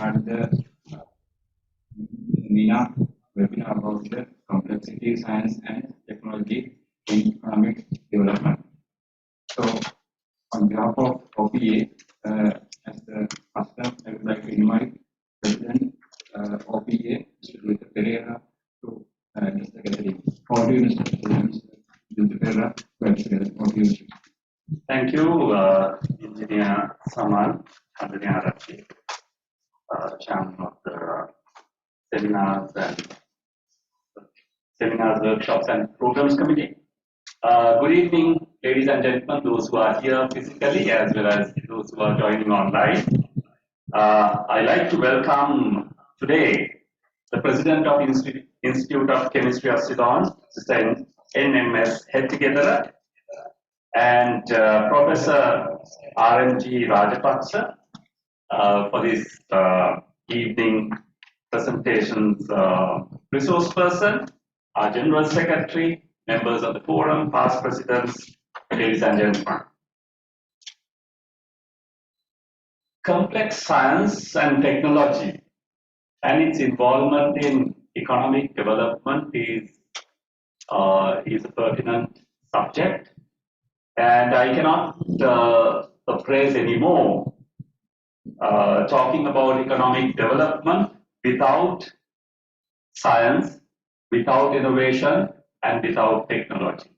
At the MENA webinar about the complexity, science, and technology in economic development. So, on behalf of OPA, as the custom, I would like to invite President OPA, Mr. Luis Pereira, to address the gathering. Over to you, Mr. Luis Pereira, to address the gathering. Thank you, Engineer Saman Kandaniarachi, Chairman of the Seminars, Workshops and Programs Committee. Good evening, ladies and gentlemen, those who are here physically as well as those who are joining online. I'd like to welcome today the President of Institute of Chemistry of Ceylon, Mr. NMS Hettigetara, and Professor RMG Rajapaksa for this evening presentations resource person, our General Secretary, members of the forum, past presidents, ladies and gentlemen. Complex science and technology and its involvement in economic development is a pertinent subject. And I cannot appraise anymore talking about economic development without science, without innovation, and without technology.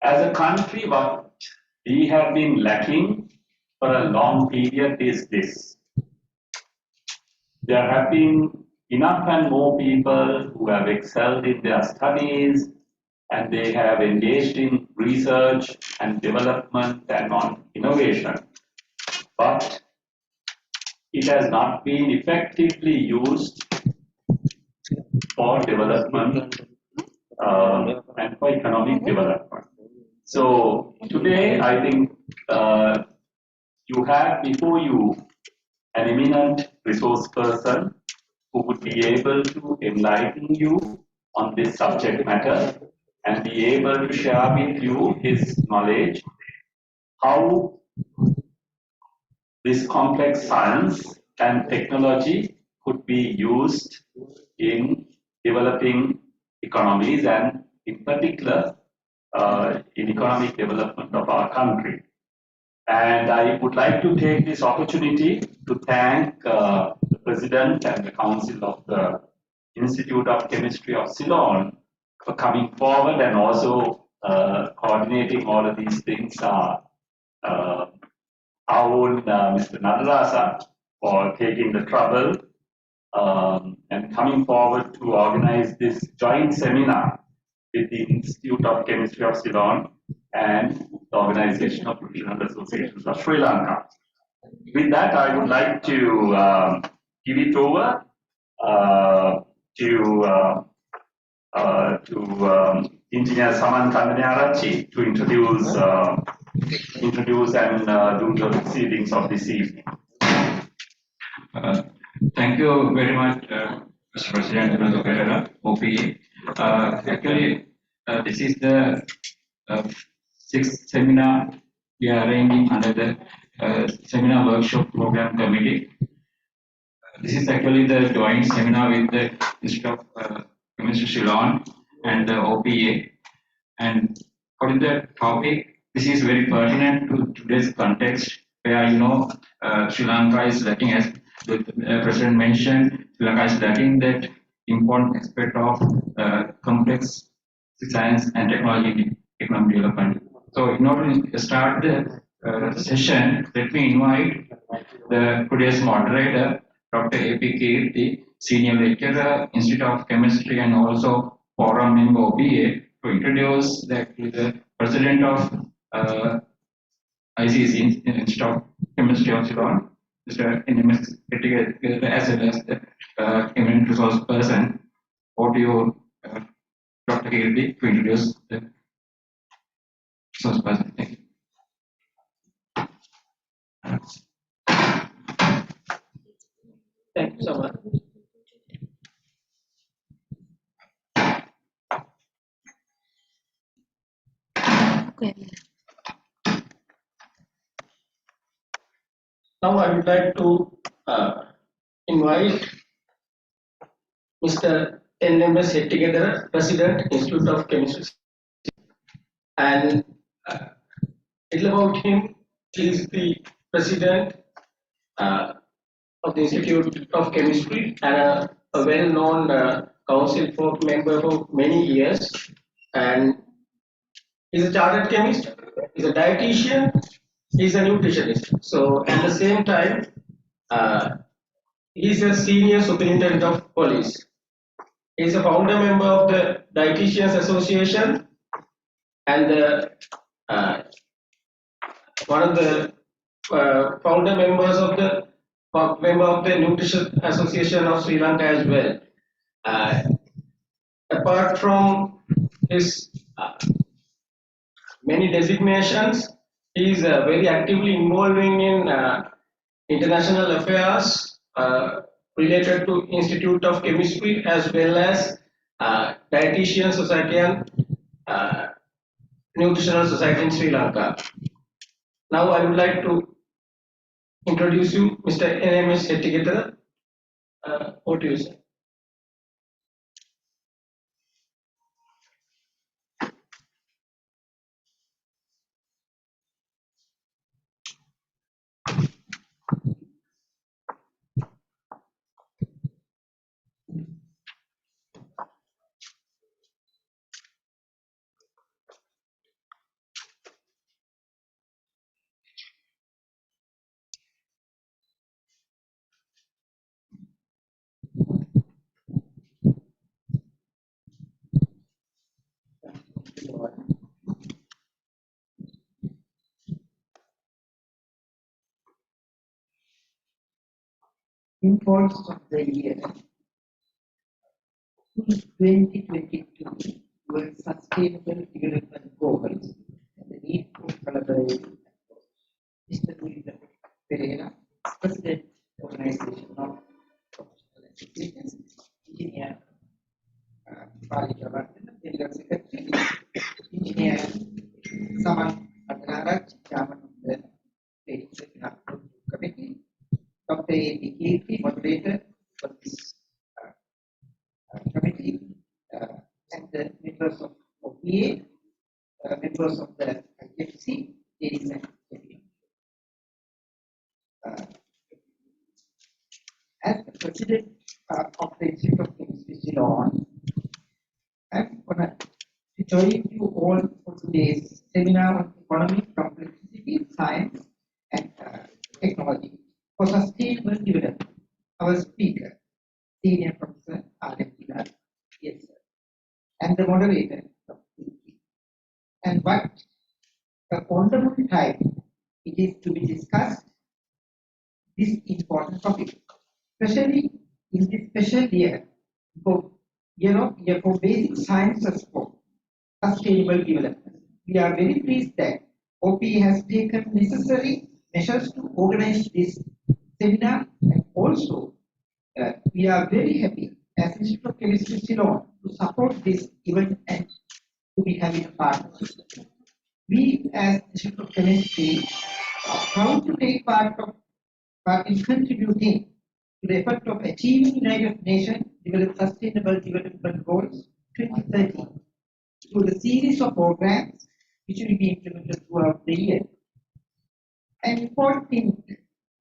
As a country, what we have been lacking for a long period is this. There have been enough and more people who have excelled in their studies, and they have engaged in research and development and on innovation. But it has not been effectively used for development and for economic development. So today, I think you have before you an eminent resource person who would be able to enlighten you on this subject matter and be able to share with you his knowledge, how this complex science and technology could be used in developing economies and in particular in economic development of our country. And I would like to take this opportunity to thank the President and the Council of the Institute of Chemistry of Ceylon for coming forward and also coordinating all of these things. Our own Mr. Nadarasa for taking the trouble and coming forward to organize this joint seminar with the Institute of Chemistry of Ceylon and the Organization of Professional Associations of Sri Lanka. With that, I would like to give it over to Engineer Saman Kandaniarachi to introduce and do the proceedings of this evening. Thank you very much, Mr. President Luis Pereira, OPA. Actually, this is the sixth seminar we are arranging under the Seminar Workshop Program Committee. This is actually the joint seminar with the Institute of Chemistry Ceylon and the OPA. And what is the topic? This is very pertinent to today's context, where Sri Lanka is lacking, as the President mentioned, Sri Lanka is lacking that important aspect of complex science and technology in economic development. So, in order to start the session, let me invite today's moderator, Dr. A.P. Kirti, Senior Lecturer, Institute of Chemistry, and also Forum member OPA, to introduce the President of ICC, Institute of Chemistry of Ceylon, Mr. NMS Hettigetara, as well as the eminent resource person. Over to you, Dr. Kirti, to introduce the resource person. Thank you. Thank you so much. Okay. Now I would like to uh, invite Mr. NMS Hettigedara, President, Institute of Chemistry. And little about him, he is the President uh, of the Institute of Chemistry and a well-known council for member for many years. And he's a chartered chemist, he's a dietitian, he's a nutritionist. So at the same time, uh, he's a senior superintendent of police. He's a founder member of the Dietitians Association and one of the founder members of the Nutrition Association of Sri Lanka as well. Apart from his many designations, he is very actively involving in international affairs related to Institute of Chemistry as well as Dietitian Society and Nutritional Society in Sri Lanka. Now I would like to introduce you Mr. NMS Hettigedara. Over to you, sir. Imports of the year 2022 were Sustainable Development Goals and the need for collaboration approach. Mr. Tulita Pereira, President Organization of Professional Associations, Engineer Palika Vandana, General Secretary, Engineer Saman Patanaraj, Chairman of the Training Seminar Committee, Dr. A.P. Kirti, moderator for this committee, and the members of OPA, members of the IFC, ladies and gentlemen. As the president of the Institute of Chemistry, Ceylon, I'm going to join you all for today's seminar on economic complexity, science, and technology for sustainable development. Our speaker, Senior Professor R.M. Gilad, yes, sir, and the moderator, Dr. Kirti. And what a wonderful time it is to be discussed this important topic, especially in this special year for basic sciences for sustainable development. We are very pleased that OP has taken necessary measures to organize this seminar, and also we are very happy as Institute of Chemistry Ceylon to support this event and to be having a partnership. We as Institute of Chemistry are proud to take part in contributing to the effort of achieving United Nations Sustainable Development Goals 2030 through the series of programs which will be implemented throughout the year. An important thing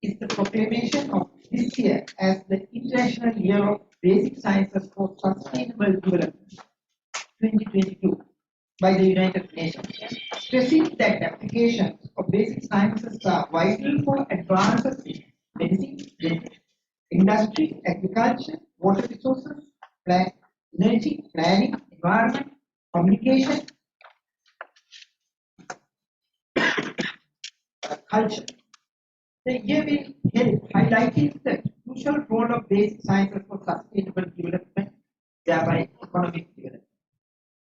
is the proclamation of this year as the International Year of Basic Sciences for Sustainable Development 2022 by the United Nations, stressing that applications of basic sciences are vital for advances in medicine, industry, agriculture, water resources, energy, planning, environment, communication, culture. The year will help highlighting the crucial role of basic sciences for sustainable development, thereby economic development,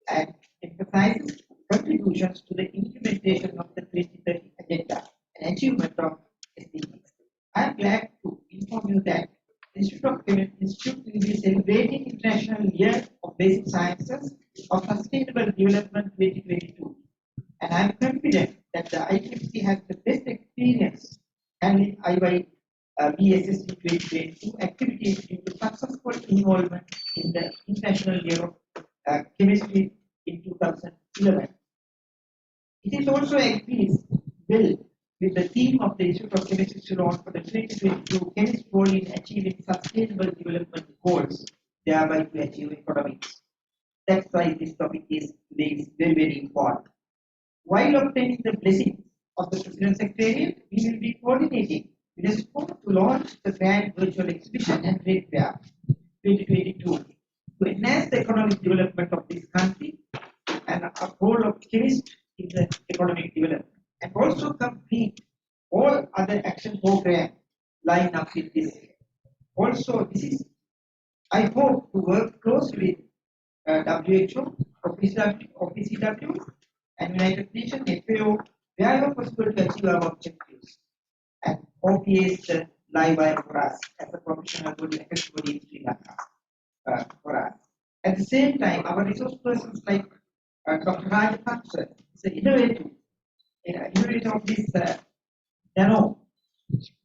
and emphasizes contributions to the implementation of the 2030 agenda and achievement of SDGs. I am glad to inform you that the Institute will be celebrating International Year of Basic Sciences of Sustainable Development 2022, and I am confident that the IFC has the best experience handling BSSD 2022 activities due to successful involvement in the International Year of Chemistry in 2011. It is also agrees well with the theme of the Institute of Chemistry Ceylon for the 2022 Chemist goal in achieving sustainable development goals, thereby to achieve economics. That's why this topic is today is very, very important. While obtaining the blessings of the President Secretariat, we will be coordinating UNESCO to launch the Grand Virtual Exhibition and Trade Fair 2022 to enhance the economic development of this country and a role of chemists in the economic development, and also complete all other action programs lined up with this. Also, this is, I hope to work closely with WHO, OPCW, and United Nations, FAO, wherever possible to achieve our objectives. And OPA is the live wire for us as a professional body, effective body in Sri Lanka for us. At the same time, our resource persons like Dr. Rajapaksa is an innovator of this nano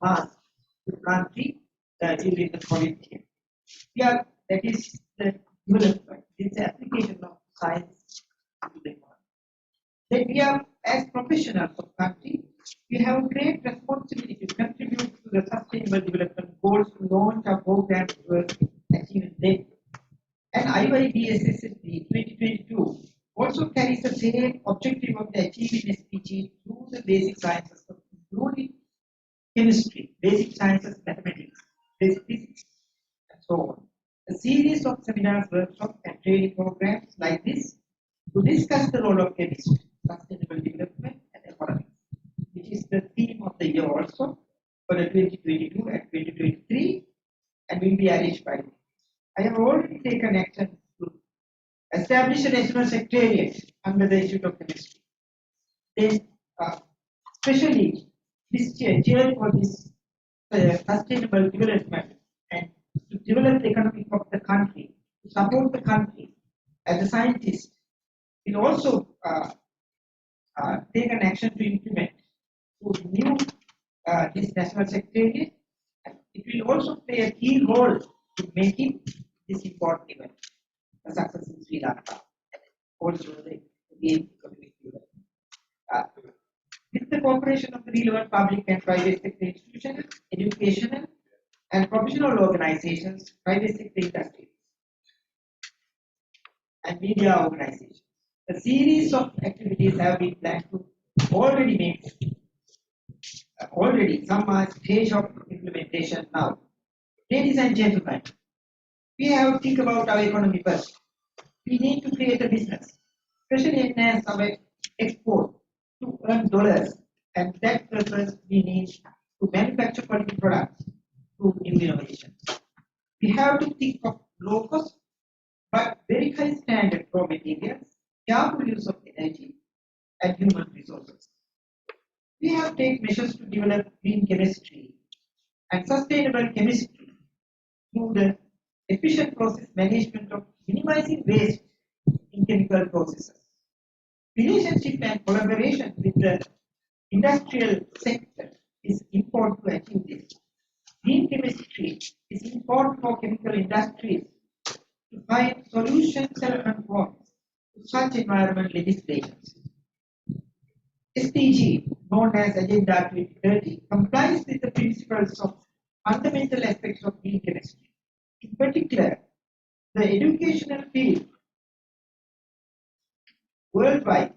mask to the country during the COVID year. Here, that is the development, it's the application of science to the economy. Then we are, as professionals of country, we have a great responsibility to contribute to the sustainable development goals to launch our programs to achieve them. And IYBSSD 2022 also carries the same objective of the achieving SDG through the basic sciences, including chemistry, basic sciences, mathematics, basic physics, and so on. A series of seminars, workshops, and training programs like this to discuss the role of chemistry, sustainable development, and economics, which is the theme of the year also for the 2022 and 2023, and will be arranged by me. I have already taken action to establish a national secretariat under the Institute of Chemistry. Then, especially this chair for this sustainable development and to develop the economy of the country, to support the country as a scientist, will also take an action to implement to renew this national secretariat. And it will also play a key role to making this important event a success in Sri Lanka and also the economic development. With the cooperation of the relevant public and private sector institutions, educational and professional organizations, private sector industries, and media organizations, a series of activities have been planned to already make. Already, some are stage of implementation now. Ladies and gentlemen, we have to think about our economy first. We need to create a business, especially enhance our export to earn dollars, and that purpose we need to manufacture quality products through new innovations. We have to think of low cost but very high standard raw materials, careful use of energy and human resources. We have taken measures to develop green chemistry and sustainable chemistry through the efficient process management of minimizing waste in chemical processes. Relationship and collaboration with the industrial sector is important to achieve this. Green chemistry is important for chemical industries to find solutions and conforms to such environmental legislations. SDG, known as Agenda 2030, complies with the principles of fundamental aspects of green chemistry. In particular, the educational field worldwide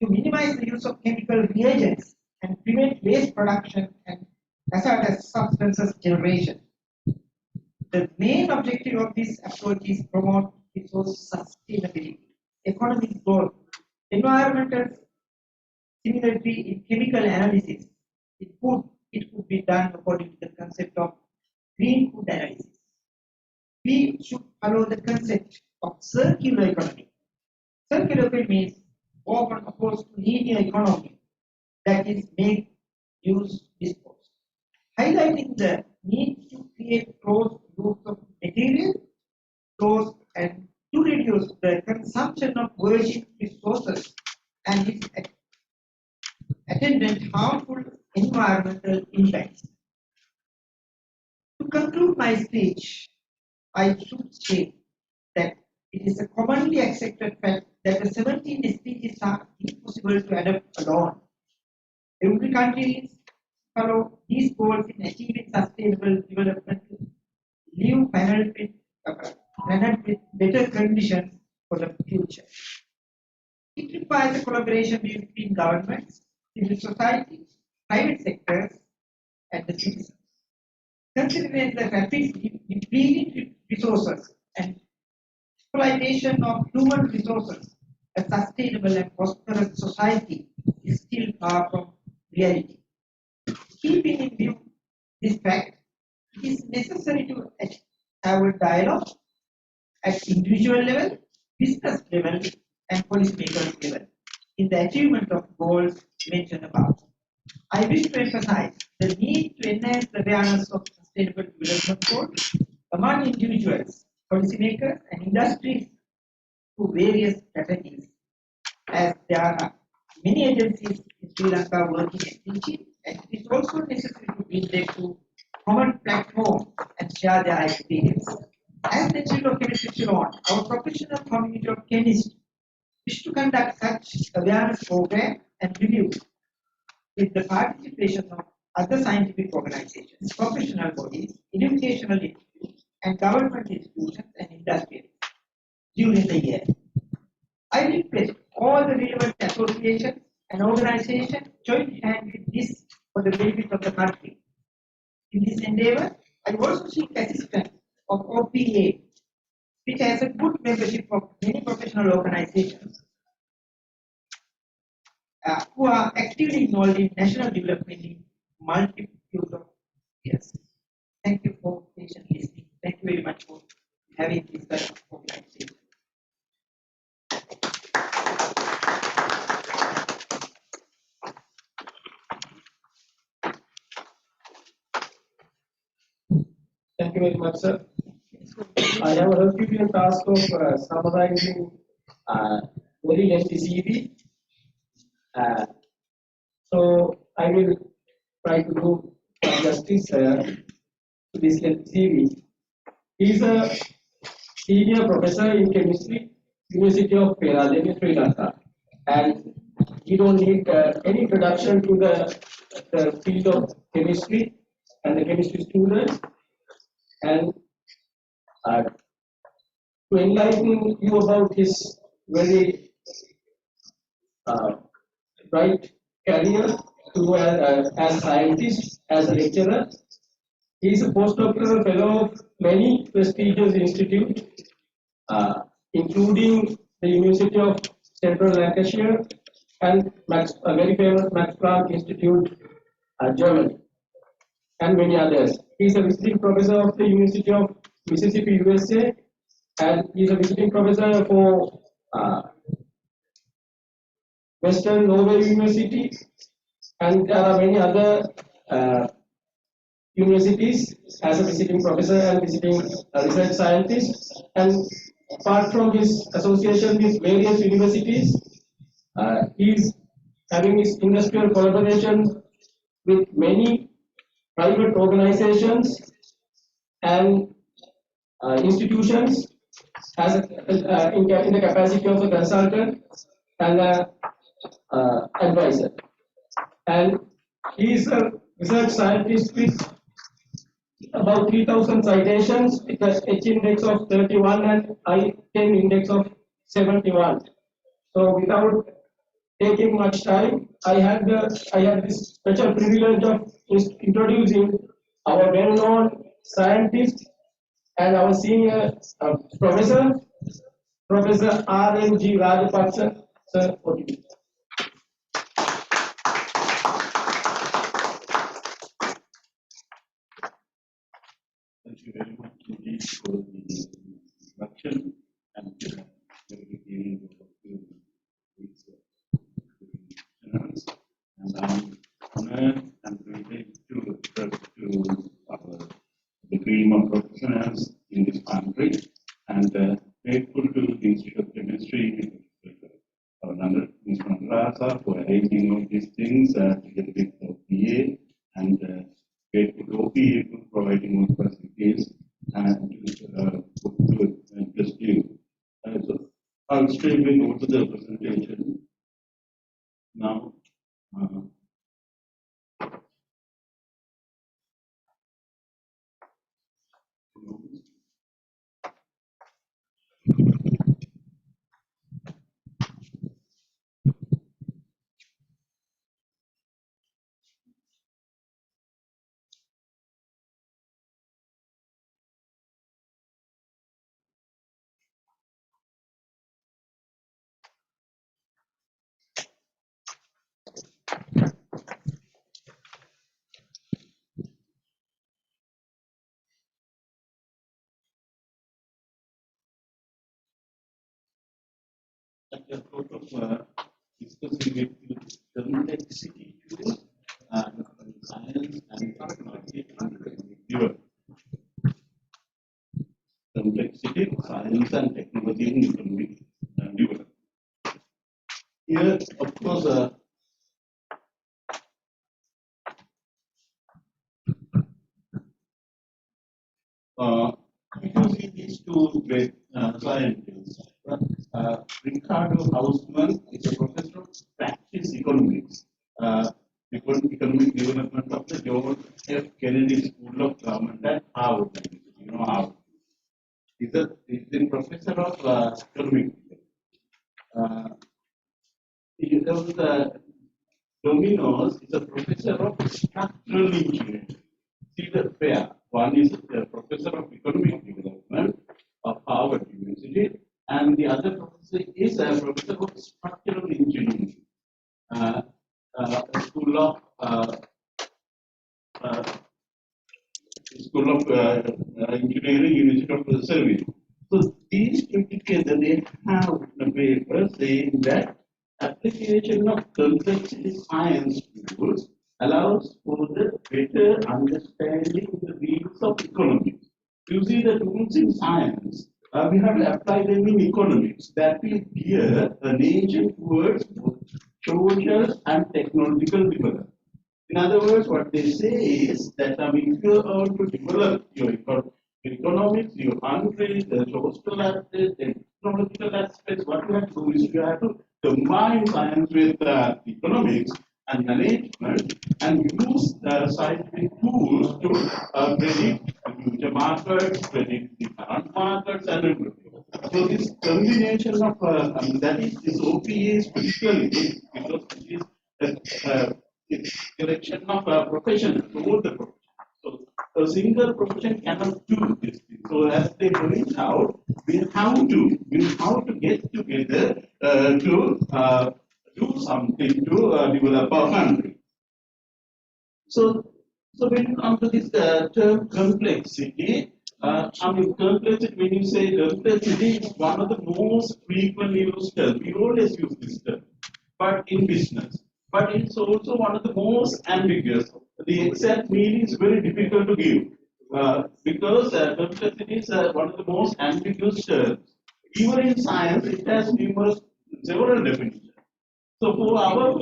to minimize the use of chemical reagents and prevent waste production and hazardous substances generation. The main objective of this approach is promote resource sustainability, economic growth, environmental similarity in chemical analysis. It could be done according to the concept of green food analysis. We should follow the concept of circular economy. Circular economy means often opposed to linear economy, that is, make, use, dispose. Highlighting the need to create closed loops of material, flows, and to reduce the consumption of virgin resources and its attendant harmful environmental impacts. To conclude my speech, I should say that it is a commonly accepted fact that the 17 SDGs are impossible to adopt alone. Every country follow these goals in achieving sustainable development to leave planet with better conditions for the future. It requires a collaboration between governments, civil society, private sectors, and the citizens. Considering the rapid depleting resources and exploitation of human resources, a sustainable and prosperous society is still far from reality. Keeping in view this fact, it is necessary to have a dialogue at individual level, business level, and policymakers level in the achievement of goals mentioned above. I wish to emphasize the need to enhance the awareness of sustainable development goals among individuals, policymakers, and industries through various strategies, as there are many agencies in Sri Lanka working at teaching, and it is also necessary to bring them to common platform and share their experience. As the Institute of Chemistry Ceylon, our professional community of chemists wish to conduct such awareness program and review with the participation of other scientific organizations, professional bodies, educational institutes, and government institutions and industries during the year. I request all the relevant associations and organizations join hands with this for the benefit of the country. In this endeavor, I also seek assistance of OPA, which has a good membership of many professional organizations who are actively involved in national development in multitude of years. Thank you for patiently listening. Thank you very much for having this kind of organization. Thank you very much, sir. I have a Herculean task of summarizing very lengthy CV. So I will try to do justice to this lengthy CV. He is a senior professor in chemistry, University of Peradeniya, Sri Lanka, and you don't need any introduction to the field of chemistry and the chemistry students. And to enlighten you about his very bright career to as a scientist, as a lecturer, he is a postdoctoral fellow of many prestigious institutes, including the University of Central Lancashire and a very famous Max Planck Institute, Germany, and many others. He is a visiting professor of the University of Mississippi, USA, and he is a visiting professor for Western Norway University, and there are many other universities as a visiting professor and visiting research scientist. And apart from his association with various universities, he is having his industrial collaboration with many private organizations and institutions as in the capacity of a consultant and advisor. And he is a research scientist with about 3,000 citations with a H index of 31 and I-10 index of 71. So without taking much time, I had this special privilege of introducing our well-known scientist and our senior professor, Professor R.M.G. Rajapaksa, sir. Thank you very much indeed for the introduction and very giving overview of these listeners. And I'm honored and privileged to address to the cream of professionals in this country, and grateful to the Institute of Chemistry, Mr. Nandarasa, for arranging all these things together with OPA, and grateful to OPA for providing all case and to address you. So I'll straightaway go to the presentation now. At the sort of discussing with complexity to science and technology and complexity, science and technology in economic development. Here, of course, using these two great scientists, Ricardo Hausmann is a professor of practice economics, economic development of the John F. Kennedy School of Government at Harvard. You know Harvard. He's a professor of economic. He was Dominos is a professor of structural engineering. See the pair. One is a professor of economic development of Harvard University, and the other professor is a professor of structural engineering, School of Engineering, University of Service. So these two together, they have a paper saying that application of complexity science tools allows for the better understanding the rules of economics. You see the tools in science, we have to apply them in economics. That will gear a nation towards both social and technological development. In other words, what they say is that if you are to develop your economics, your country, the social aspects, the technological aspects, what you have to do is you have to combine science with economics and management and use scientific tools to predict future markets, predict the current markets, and everything. So this combination of that is this OPA is particularly good because it is it's collection of professionals, all the professions. So a single profession cannot do this thing. So as they point out, we have to get together to do something to develop our country. So when you come to this term complexity, complexity, when you say complexity, is one of the most frequently used terms. We always use this term, but in business. But it's also one of the most ambiguous. The exact meaning is very difficult to give because complexity is one of the most ambiguous terms. Even in science, it has several definitions. So for our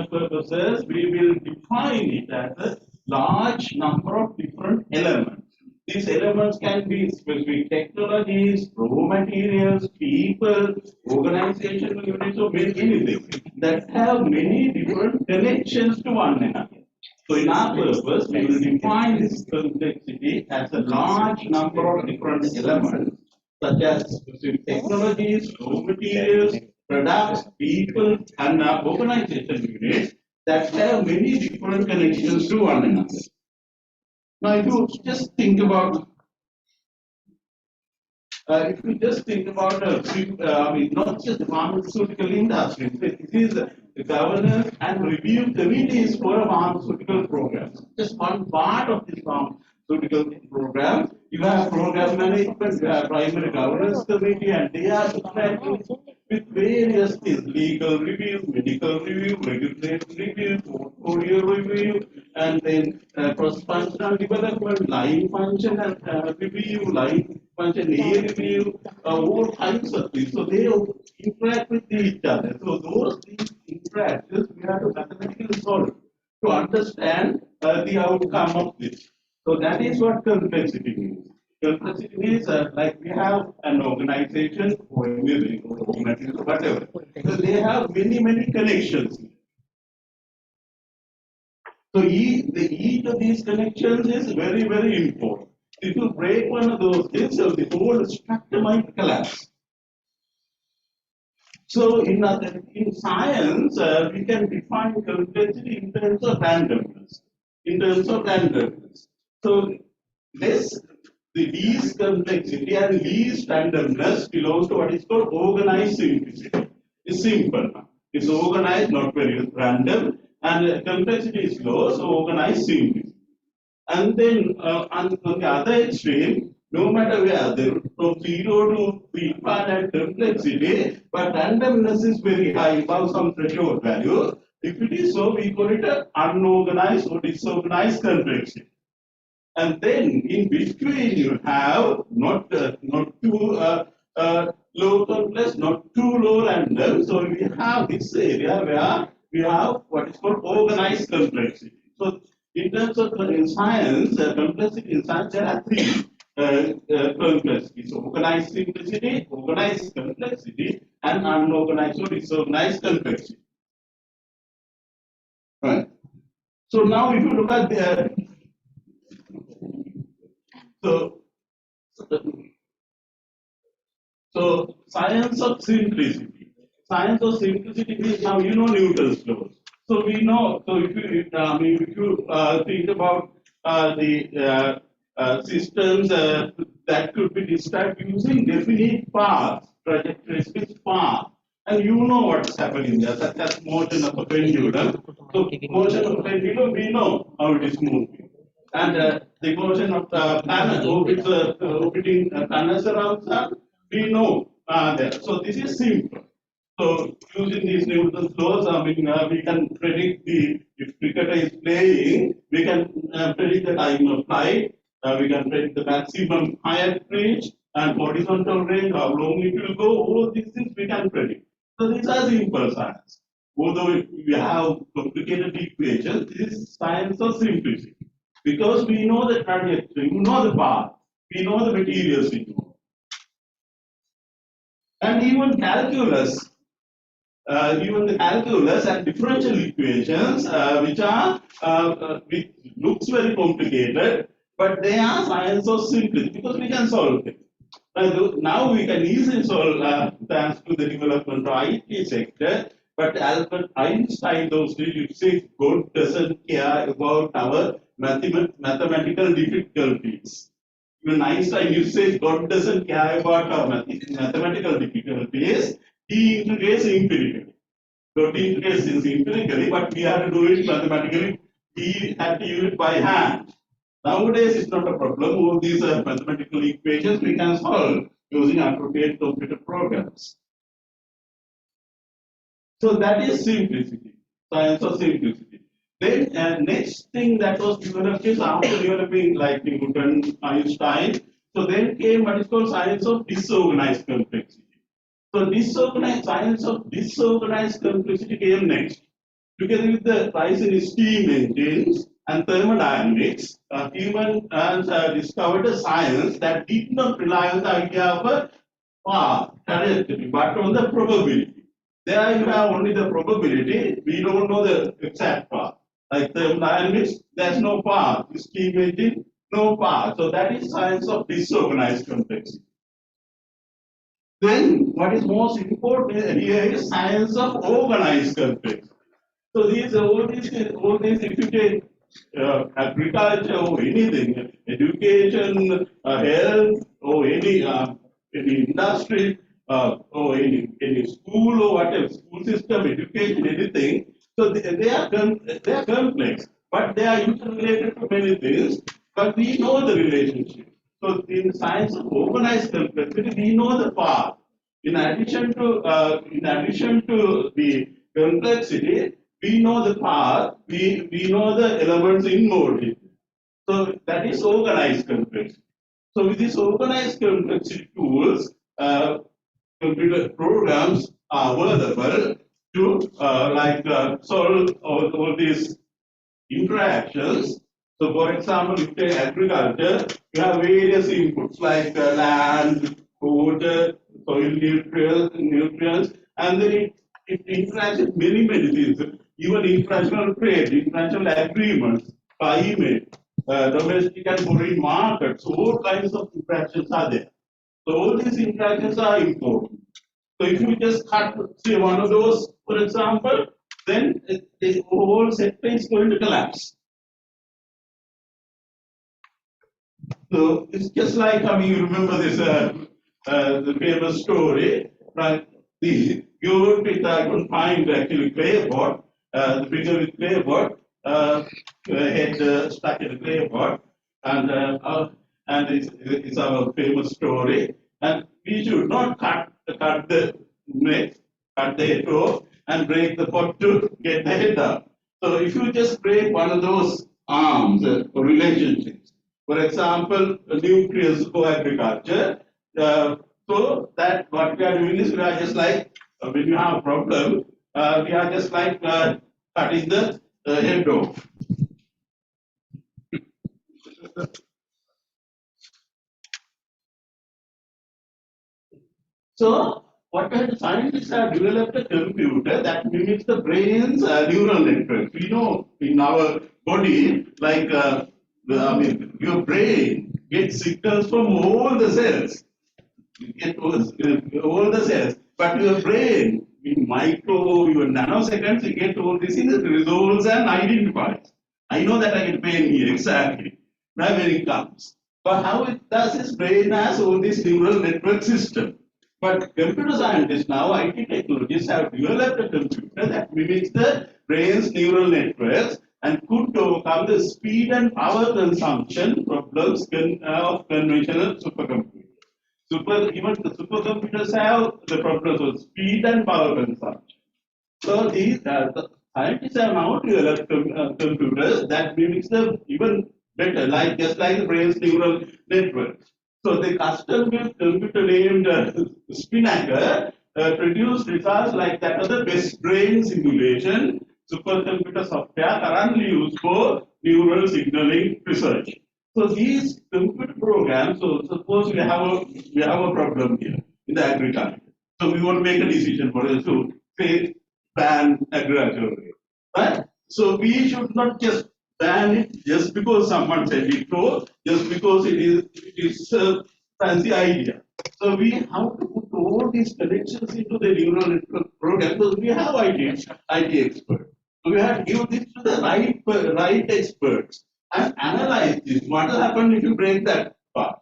purposes, we will define it as a large number of different elements. These elements can be specific technologies, raw materials, people, organizational units, or anything that have many different connections to one another. So in our purpose, we will define this complexity as a large number of different elements such as specific technologies, raw materials, products, people, and organization units that have many different connections to one another. Now, if you just think about, not just the pharmaceutical industry, it is the governance and review committees for pharmaceutical programs. Just one part of this pharmaceutical program. You have program management, you have primary governance committee, and they are interacting with various things: legal review, medical review, regulatory review, portfolio review, and then cross-functional development, line function and review, line function A review, all kinds of things. So they interact with each other. So those interactions we have to mathematically solve to understand the outcome of this. So that is what complexity means. Complexity means like we have an organization or anything, or organization, whatever. So they have many connections. So each of these connections is very important. If you break one of those things, so the whole structure might collapse. So in science, we can define complexity in terms of randomness. In terms of randomness. So the least complexity and least randomness belongs to what is called organized simplicity. It's simple. It's organized, not very random, and complexity is low, so organized simplicity. And then on the other extreme, no matter where, from 0 to the infinite complexity, but randomness is very high, above some threshold value. If it is so, we call it an unorganized or disorganized complexity. And then in between you have not too low complex, not too low random. So we have this area where we have what is called organized complexity. So in terms of in science, complexity in science, there are three complexities: organized simplicity, organized complexity, and unorganized or disorganized complexity. Right. So now if you look at the so So science of simplicity. Science of simplicity means now you know Newton's laws. So we know. So if you think about the systems that could be described using definite paths, trajectories with path, and you know what's happening there. That's motion of a pendulum. So motion of a pendulum, we know how it is moving. And the motion of the planet orbiting planets around sun, we know that. So this is simple. So using these Newton's laws, we can predict if cricketer is playing, we can predict the time of flight, we can predict the maximum height reach and horizontal range, how long it will go, all these things we can predict. So these are simple science. Although we have complicated equations, this is science of simplicity. Because we know the trajectory, we know the path, we know the materials involved. And even the calculus and differential equations, which looks very complicated, but they are science of simplicity because we can solve them. Now we can easily solve thanks to the development of IT sector. But Albert Einstein, those days, you say God doesn't care about our mathematical difficulties. Even Einstein, you say God doesn't care about our mathematical difficulties. He integrates empirically. God integrates things empirically, but we have to do it mathematically. He had to use it by hand. Nowadays, it's not a problem. All these mathematical equations we can solve using appropriate computer programs. So that is simplicity, science of simplicity. Then next thing that was developed is after developing like Newton, Einstein. So then came what is called science of disorganized complexity. So science of disorganized complexity came next. Together with the rise in steam engines and thermodynamics, humans discovered a science that did not rely on the idea of a path, trajectory, but on the probability. There you have only the probability, we don't know the exact path. Like thermodynamics, there's no path. Steam engine, no path. So that is science of disorganized complexity. Then what is most important here is science of organized complexity. So all these, if you take agriculture or anything, education, health, or any industry, or any school or whatever, school system, education, anything. So they are complex, but they are interrelated to many things. But we know the relationship. So in science of organized complexity, we know the path. In addition to the complexity, we know the path, we know the elements involved. So that is organized complexity. So with these organized complexity tools, computer programs are available to solve all these interactions. So for example, if you take agriculture, you have various inputs like land, water, soil nutrients, and then it interacts with many things. Even international trade, international agreements, climate, domestic and foreign markets, all kinds of interactions are there. So all these interactions are important. So if you just cut, say, one of those, for example, then the whole sector is going to collapse. So it's just like, I mean, you remember this, the famous story, right? You would be, I could find actually clay pot, the figure with clay pot, head stuck in a clay pot, and it's our famous story. And we should not cut the neck, cut the head off, and break the pot to get the head up. So if you just break one of those arms or relationships, for example, nutrients for agriculture. So that what we are doing is we are just like when you have a problem, we are just like cutting the head off. So what scientists have developed a computer that mimics the brain's neural networks. We know in our body, like I mean, your brain gets signals from all the cells. You get all the cells, but your brain in micro, even nanoseconds, you get all this in it resolves and identifies. I know that I get pain here exactly. Now when it comes. But how it does is brain has all this neural network system. But computer scientists now, IT technologists have developed a computer that mimics the brain's neural networks and could overcome the speed and power consumption problems of conventional supercomputers. Even the supercomputers have the problems of speed and power consumption. So these the scientists have now developed computers that mimics them even better, like just like the brain's neural networks. So the custom-built computer named Spinnaker produced results like that of the best brain simulation supercomputer software currently used for neural signaling research. So these computer programs, so suppose we have a problem here in the agriculture. So we want to make a decision for us to say ban agriculture, right? So we should not just ban it just because someone said it, or just because it is a fancy idea. So we have to put all these connections into the neural network program because we have IT experts. So we have to give this to the right experts and analyze this. What will happen if you break that part?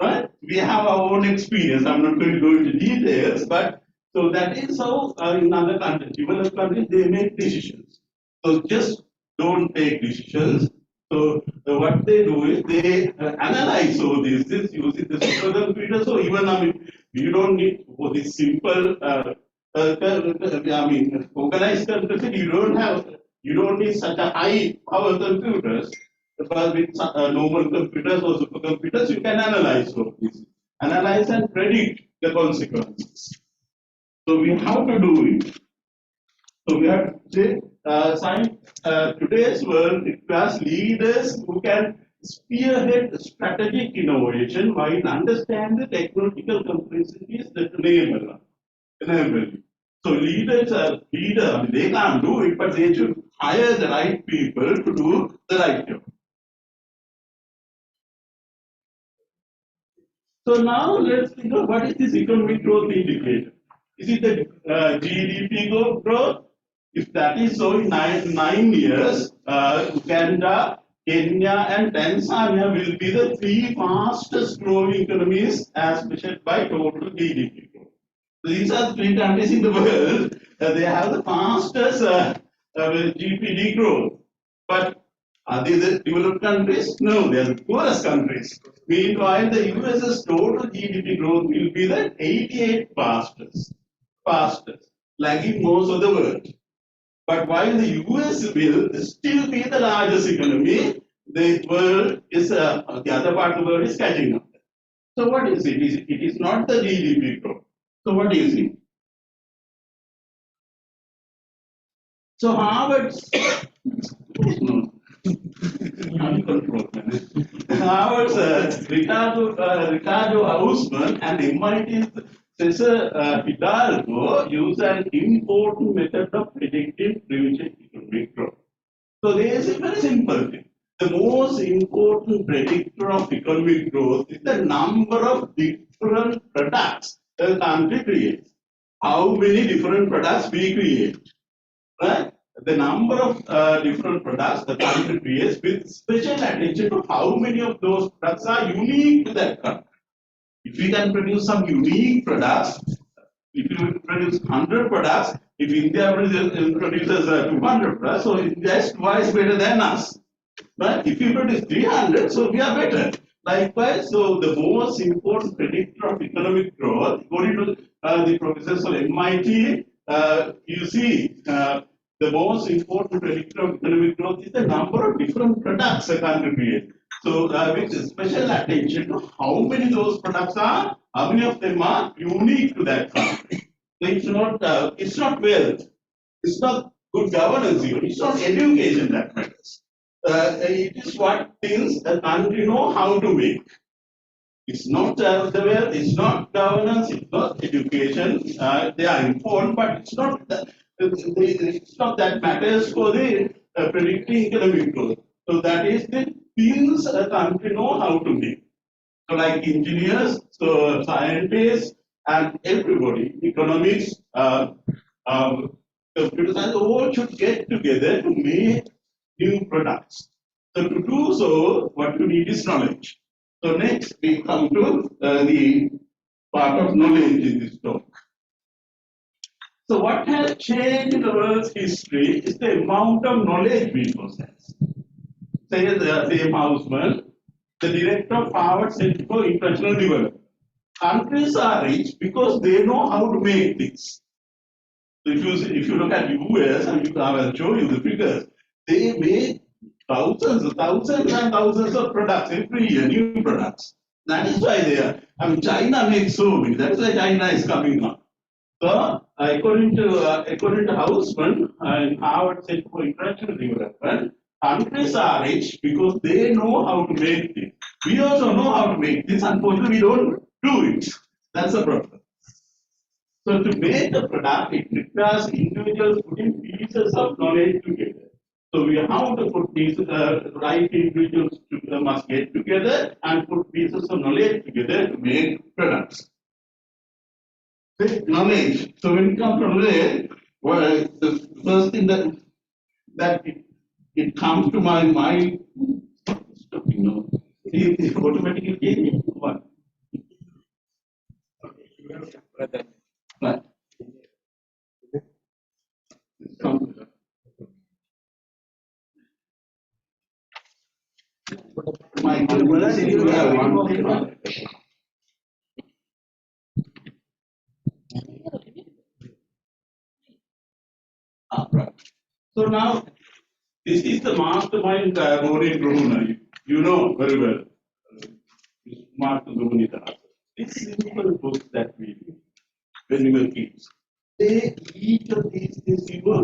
Right? We have our own experience. I'm not going to go into details, but so that is how in other countries, developed countries, they make decisions. So just don't take decisions. So what they do is they analyze all these things using the supercomputer. So even I mean, you don't need for this simple. I mean, organized computer. You don't need such a high power computers. Because with normal computers or supercomputers, you can analyze all this, analyze and predict the consequences. So we have to do it. So we have to say, today's world requires leaders who can spearhead strategic innovation while understand the technological complexities that enable it. So leaders are I mean, they can't do it, but they should hire the right people to do the right job. So now let's think of what is this economic growth indicator? Is it the GDP growth? If that is so, in 9 years, Uganda, Kenya, and Tanzania will be the three fastest growing economies as measured by total GDP growth. So these are three countries in the world. They have the fastest GDP growth. But are they the developed countries? No, they are the poorest countries. Meanwhile, the US's total GDP growth will be the 88th fastest, lagging most of the world. But while the US will still be the largest economy, the world is the other part of the world is catching up. So what is it? It is not the GDP growth. So what is it? So Harvard's Uncontrolled manner. Ours, Ricardo Hausmann and MIT's Cesar Hidalgo use an important method of predicting future economic growth. So there is a very simple thing. The most important predictor of economic growth is the number of different products the country creates. How many different products we create, right? The number of different products the country creates with special attention to how many of those products are unique to that country. If we can produce some unique products, if you produce 100 products, if India produces 200 products, so India is twice better than us. But if you produce 300, so we are better. Likewise, so the most important predictor of economic growth, according to the professors of MIT, you see, the most important predictor of economic growth is the number of different products a country creates. So, with special attention to how many those products are, how many of them are unique to that country. So it's not wealth, it's not good governance even, it's not education that matters. It is what things a country know how to make. It's not the wealth, it's not governance, it's not education. They are important, but it's not that matters for the predicting economic growth. So that is the things a country know how to make. So like engineers, so scientists, and everybody, economics, computer science, all should get together to make new products. So to do so, what you need is knowledge. So next we come to the part of knowledge in this talk. So what has changed in the world's history is the amount of knowledge we possess. Say the same Hausmann, the director of Harvard Center for International Development. Countries are rich because they know how to make things. So if you look at US, and I will show you the figures, they make thousands and thousands of products every year, new products. That is why they are. China makes so many. That's why China is coming up. So, according to Hausmann and Harvard Center for International Development, countries are rich because they know how to make things. We also know how to make things. Unfortunately, we don't do it. That's the problem. So, to make a product, it requires individuals putting pieces of knowledge together. So we have to put these right individuals must get together and put pieces of knowledge together to make products. Knowledge. So when it comes to knowledge, well, the first thing that it comes to my mind, it automatically came in. What? Right. My goodness, you have one thing. Right. So now, this is the mastermind Maureen Bruner. You know very well. Mark Bruner. These simple books that we do when we were kids. Each of these things give a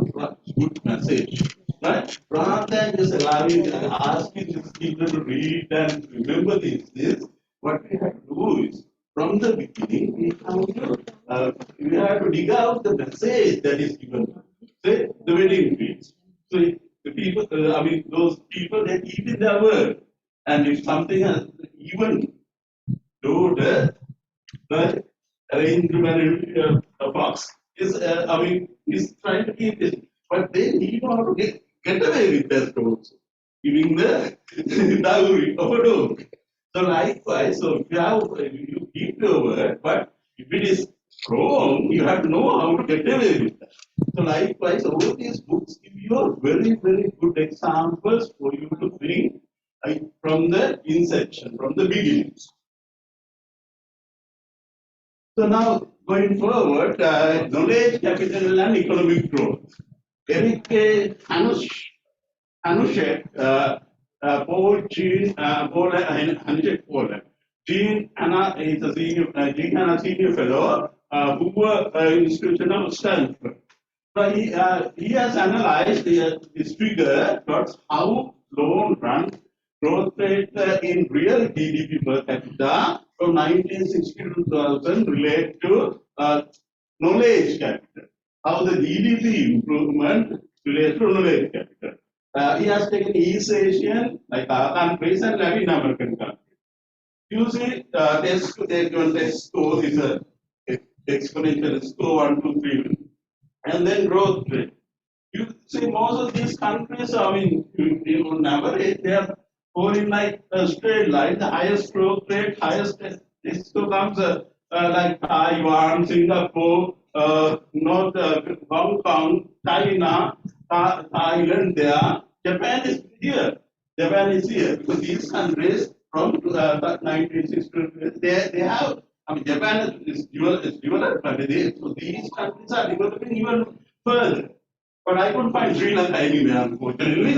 good message. Right? Rather than just asking these people to read and remember these things, what we have to do is, from the beginning, we have to dig out the message that is given. Say, the wedding feast. So, the people, those people, they eat in their word. And if something has even though the arranged marriage box is, is trying to keep it, but they need to get away with that also, giving the dowry of a dog. So likewise, so you keep your word, but if it is wrong, you have to know how to get away with that. So likewise, all these books give you very, very good examples for you to think from the inception, from the beginnings. So now, going forward, knowledge, capital, and economic growth. Eric Hanushek, Paul Jean Anna is a senior fellow, Hoover Institution of Stanford. So he has analyzed this figure, how long run growth rate in real GDP per capita from 1960 to 2000 relate to knowledge capital. How the GDP improvement relates to knowledge capital. He has taken East Asian, like our countries, and Latin American countries. You see, they given test score is a exponential score 1, 2, 3, and then growth rate. You see, most of these countries, I mean, on average, they are going like a straight line. The highest growth rate, highest this comes like Taiwan, Singapore, North Hong Kong, China, Thailand. There, Japan is here. Japan is here because these countries from 1960 they have. I mean, Japan is developed, but so these countries are developing even further. But I couldn't find Sri Lanka anywhere, unfortunately.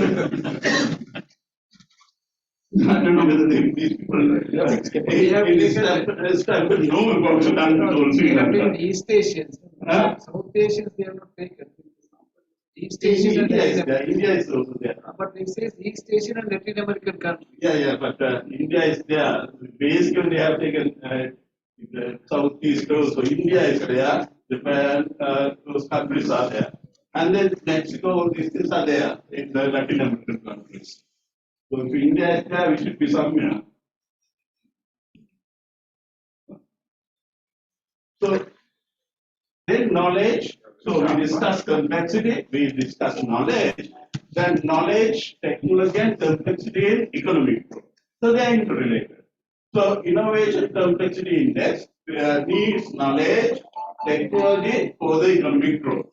I don't know whether these people established know about We Sri have been Lanka. East Asians. Huh? South Asians, they have not taken. East India Asian and is Latin there. India is also there. But it says East Asian and Latin American countries. Yeah, but India is there. Basically, they have taken the Southeast also. India is there. Japan, those countries are there. And then Mexico, all these things are there in the Latin American countries. So if India is there, we should be somewhere. So then knowledge. So we discuss complexity, we discuss knowledge. Then knowledge, technology, and complexity in economic growth. So they are interrelated. So innovation complexity index needs knowledge, technology for the economic growth.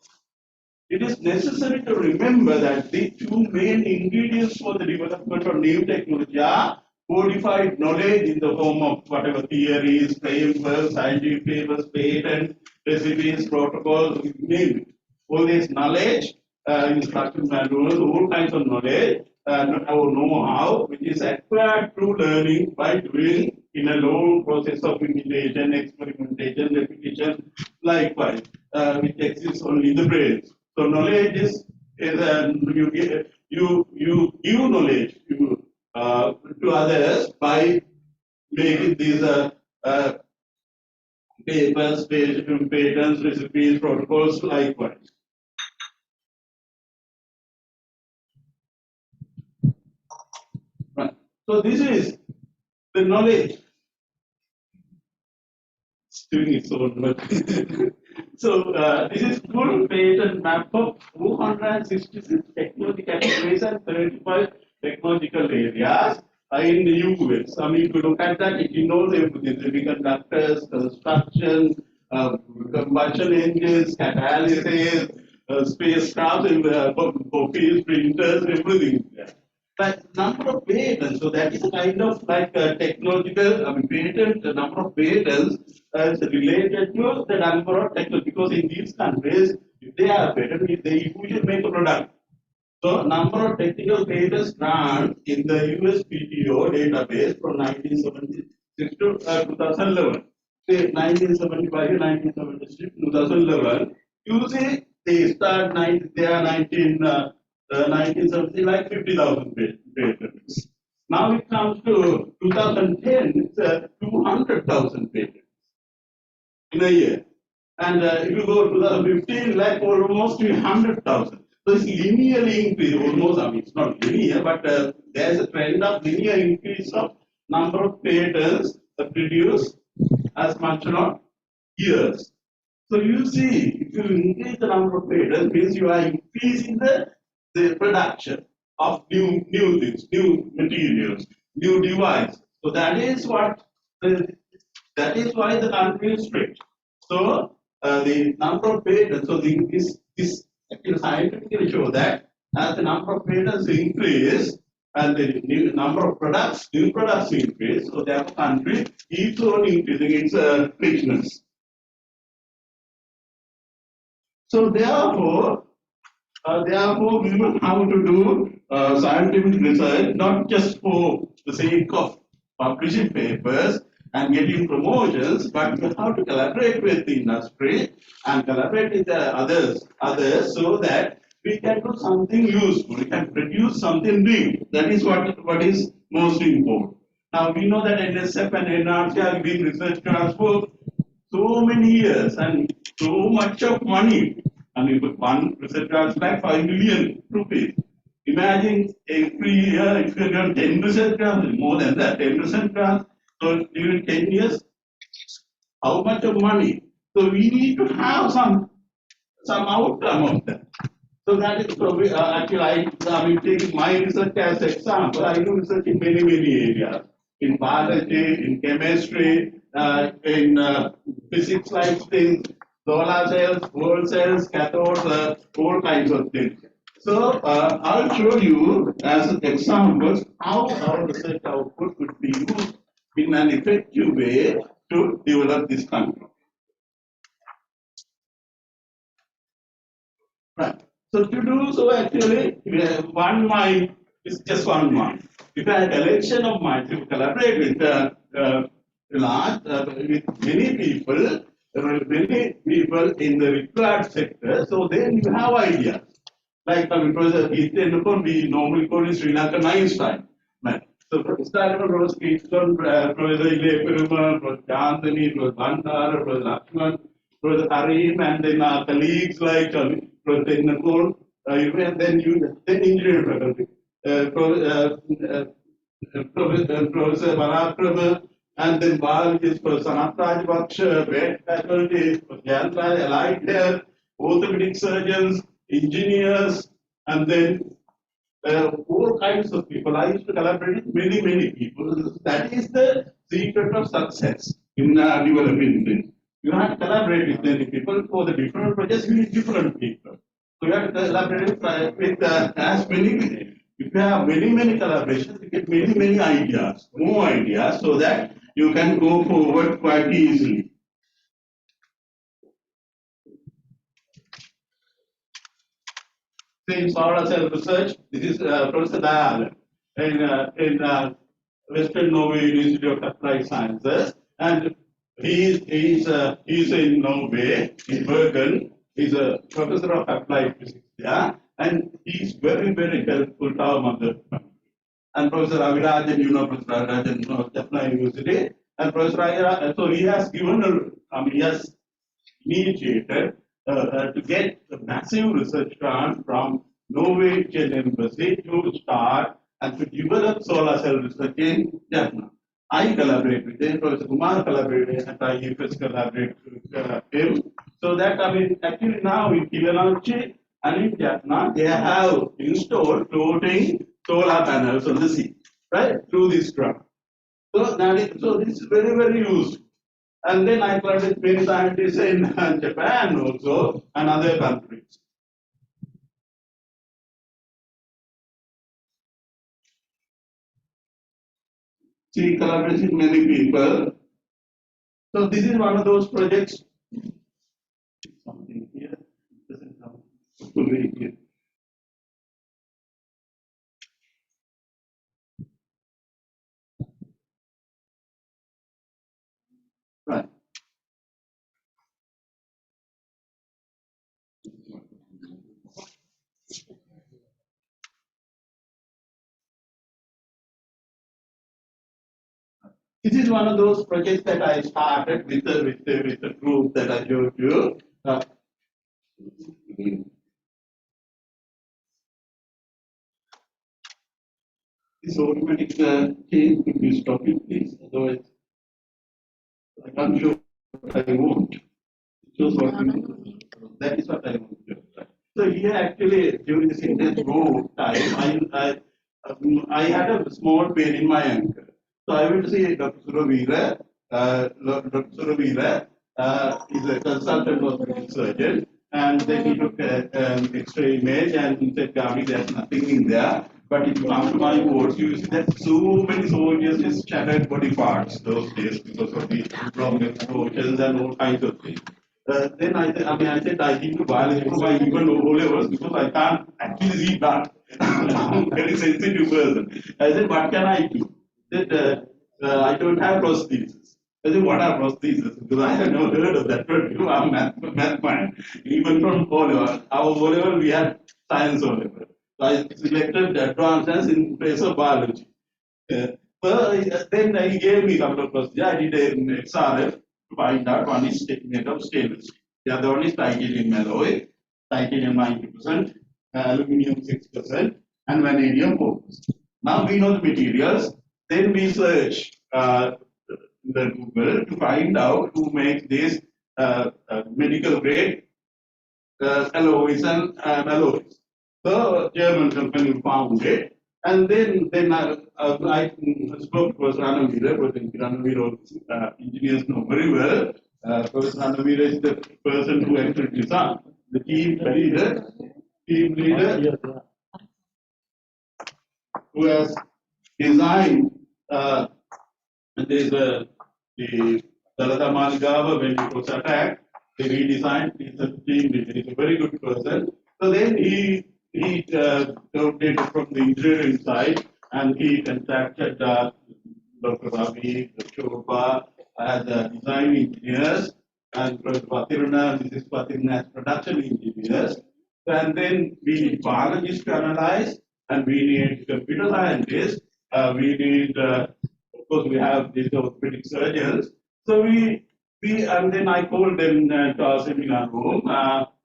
It is necessary to remember that the two main ingredients for the development of new technology are codified knowledge in the form of whatever theories, frameworks, scientific papers, patents, recipes, protocols, name it. All this knowledge, instruction manuals, all kinds of knowledge, or know-how, which is acquired through learning by doing in a long process of imitation, experimentation, repetition, likewise, which exists only in the brain. So knowledge is you give knowledge to others by making these papers, patents, recipes, protocols, likewise. Right. So this is the knowledge. It's doing its own work. So this is full patent map of 266 technology categories and 35 technological areas in the US. I mean, if you look at that, it knows everything: semiconductors, construction, combustion engines, catalysis, spacecraft, copies, printers, everything. But number of patents, so that is a kind of like technological, I mean, patent, the number of patents is related to the number of technology, because in these countries, if they are patent, they usually make a product. So number of technical patents granted in the USPTO database from 1976 to 2011. Say 1975 to 1976, 2011. You see, they start they are 1970 like 50,000 patents. Now it comes to 2010, it's 200,000 patents in a year. And if you go to 2015, like almost 300,000. So it's linearly increase, almost, I mean, it's not linear, but there's a trend of linear increase of number of patents produced as mentioned on years. So you see, if you increase the number of patents, means you are increasing the production of new things, new materials, new devices. So that is why the country is strict. So the number of patents, so this actually scientifically show that as the number of patents increase and the number of new products increase, so therefore country keeps on increasing its richness. So therefore, we will have to do scientific research not just for the sake of publishing papers and getting promotions, but we have to collaborate with the industry and collaborate with the others so that we can do something useful, we can produce something big. That is what is most important. Now we know that NSF and NRC have been research grants for so many years and so much of money. I mean, but one research grant is like 5 million rupees. Imagine every year if you get 10 research grants, more than that, 10 research grants. So during 10 years, how much of money? So we need to have some outcome of that. So that is so actually I mean taking my research as example, I do research in many areas. In biology, in chemistry, in physics like things, solar cells, world cells, cathodes, all kinds of things. So I'll show you as examples how our research output could be used in an effective way to develop this country. Right. So to do so, actually, one mind is just one mind. If a collection of minds, if you collaborate with with many people in the required sector, so then you have ideas. Like Professor Keith we normally call it Sri Lankan Einstein. Right. So started from Professor Keaton, Professor Ile Peruma, Professor Chandani, Professor Bandara, Professor Lakshman, Professor Karim, and then our colleagues like Professor Nicole, and then engineering faculty, Professor Barakrama, and then biologists, Professor Sanat Rajpaksha, vet faculty, Professor allied health, orthopedic surgeons, engineers, and then all kinds of people. I used to collaborate with many people. That is the secret of success in developing things. You have to collaborate with many people for the different projects. You need different people. So you have to collaborate with as many. If you have many collaborations, you get many ideas, more ideas, so that you can go forward quite easily. Same solar cell research. This is Professor Dayal in Western Norway University of Applied Sciences, and he's in Norway, in Bergen. He's a professor of applied physics there, and he's very helpful to our mother. And Professor Ravirajan, Professor Ravirajan of Jaffna University, and Professor Ravirajan, so he has he has initiated to get a massive research grant from Norwegian Embassy to start and to develop solar cell research in Jaffna. I collaborate with him, Professor Kumar collaborated, and I UFS collaborate with him. So that, actually now in Kilanachi and in Jaffna, they have installed floating solar panels on the sea, right, through this grant. So, so this is very useful. And then I collaborated with many scientists in Japan also and other countries. See, collaboration with many people. So this is one of those projects. Something here doesn't come fully here. Right. This is one of those projects that I started with the group that I showed you. This automatic change, could you stop it, please? Otherwise, I can't show what I want. Shows what that is what I want to do. So here, actually, during this intense road time, I had a small pain in my ankle. So I went to see Dr. Suravira. Dr. Suravira is a consultant orthopedic surgeon, and then he took an X-ray image and he said, Gami, there's nothing in there. But if you come to my wards, you see that so many soldiers with shattered body parts those days because of the long explosions and all kinds of things. Then I said I need to biology for my even O levels because I can't actually read that. I'm a very sensitive person. I said, what can I do? Said, I don't have prosthesis. I said, what are prosthesis? Because I had never heard of that word. I'm math man. Even from O level, our O level we had science or whatever. So I selected advanced science in place of biology. Then he gave me a couple of procedures. I did an XRF to find out one is made of stainless steel. The other one is titanium alloy, titanium 90%, aluminum 6%, and vanadium 4%. Now we know the materials. Then we search the Google to find out who makes these medical grade alloys and alloys. The German company found it, and then I spoke to Professor Anavira, but Anavira engineers know very well. Professor Anavira is the person who actually designed the team leader who has designed the Dalada Malgava when it was attacked. He redesigned. He's a team leader. He's a very good person. So then he rotated from the engineering side and he contacted Dr. Ravi, Dr. Chopa as design engineers and Professor Patiruna, Mrs. Patiruna as production engineers. And then we need biologists to analyze and we need computer scientists. We need, of course, we have these orthopedic surgeons. So and then I called them to our seminar room,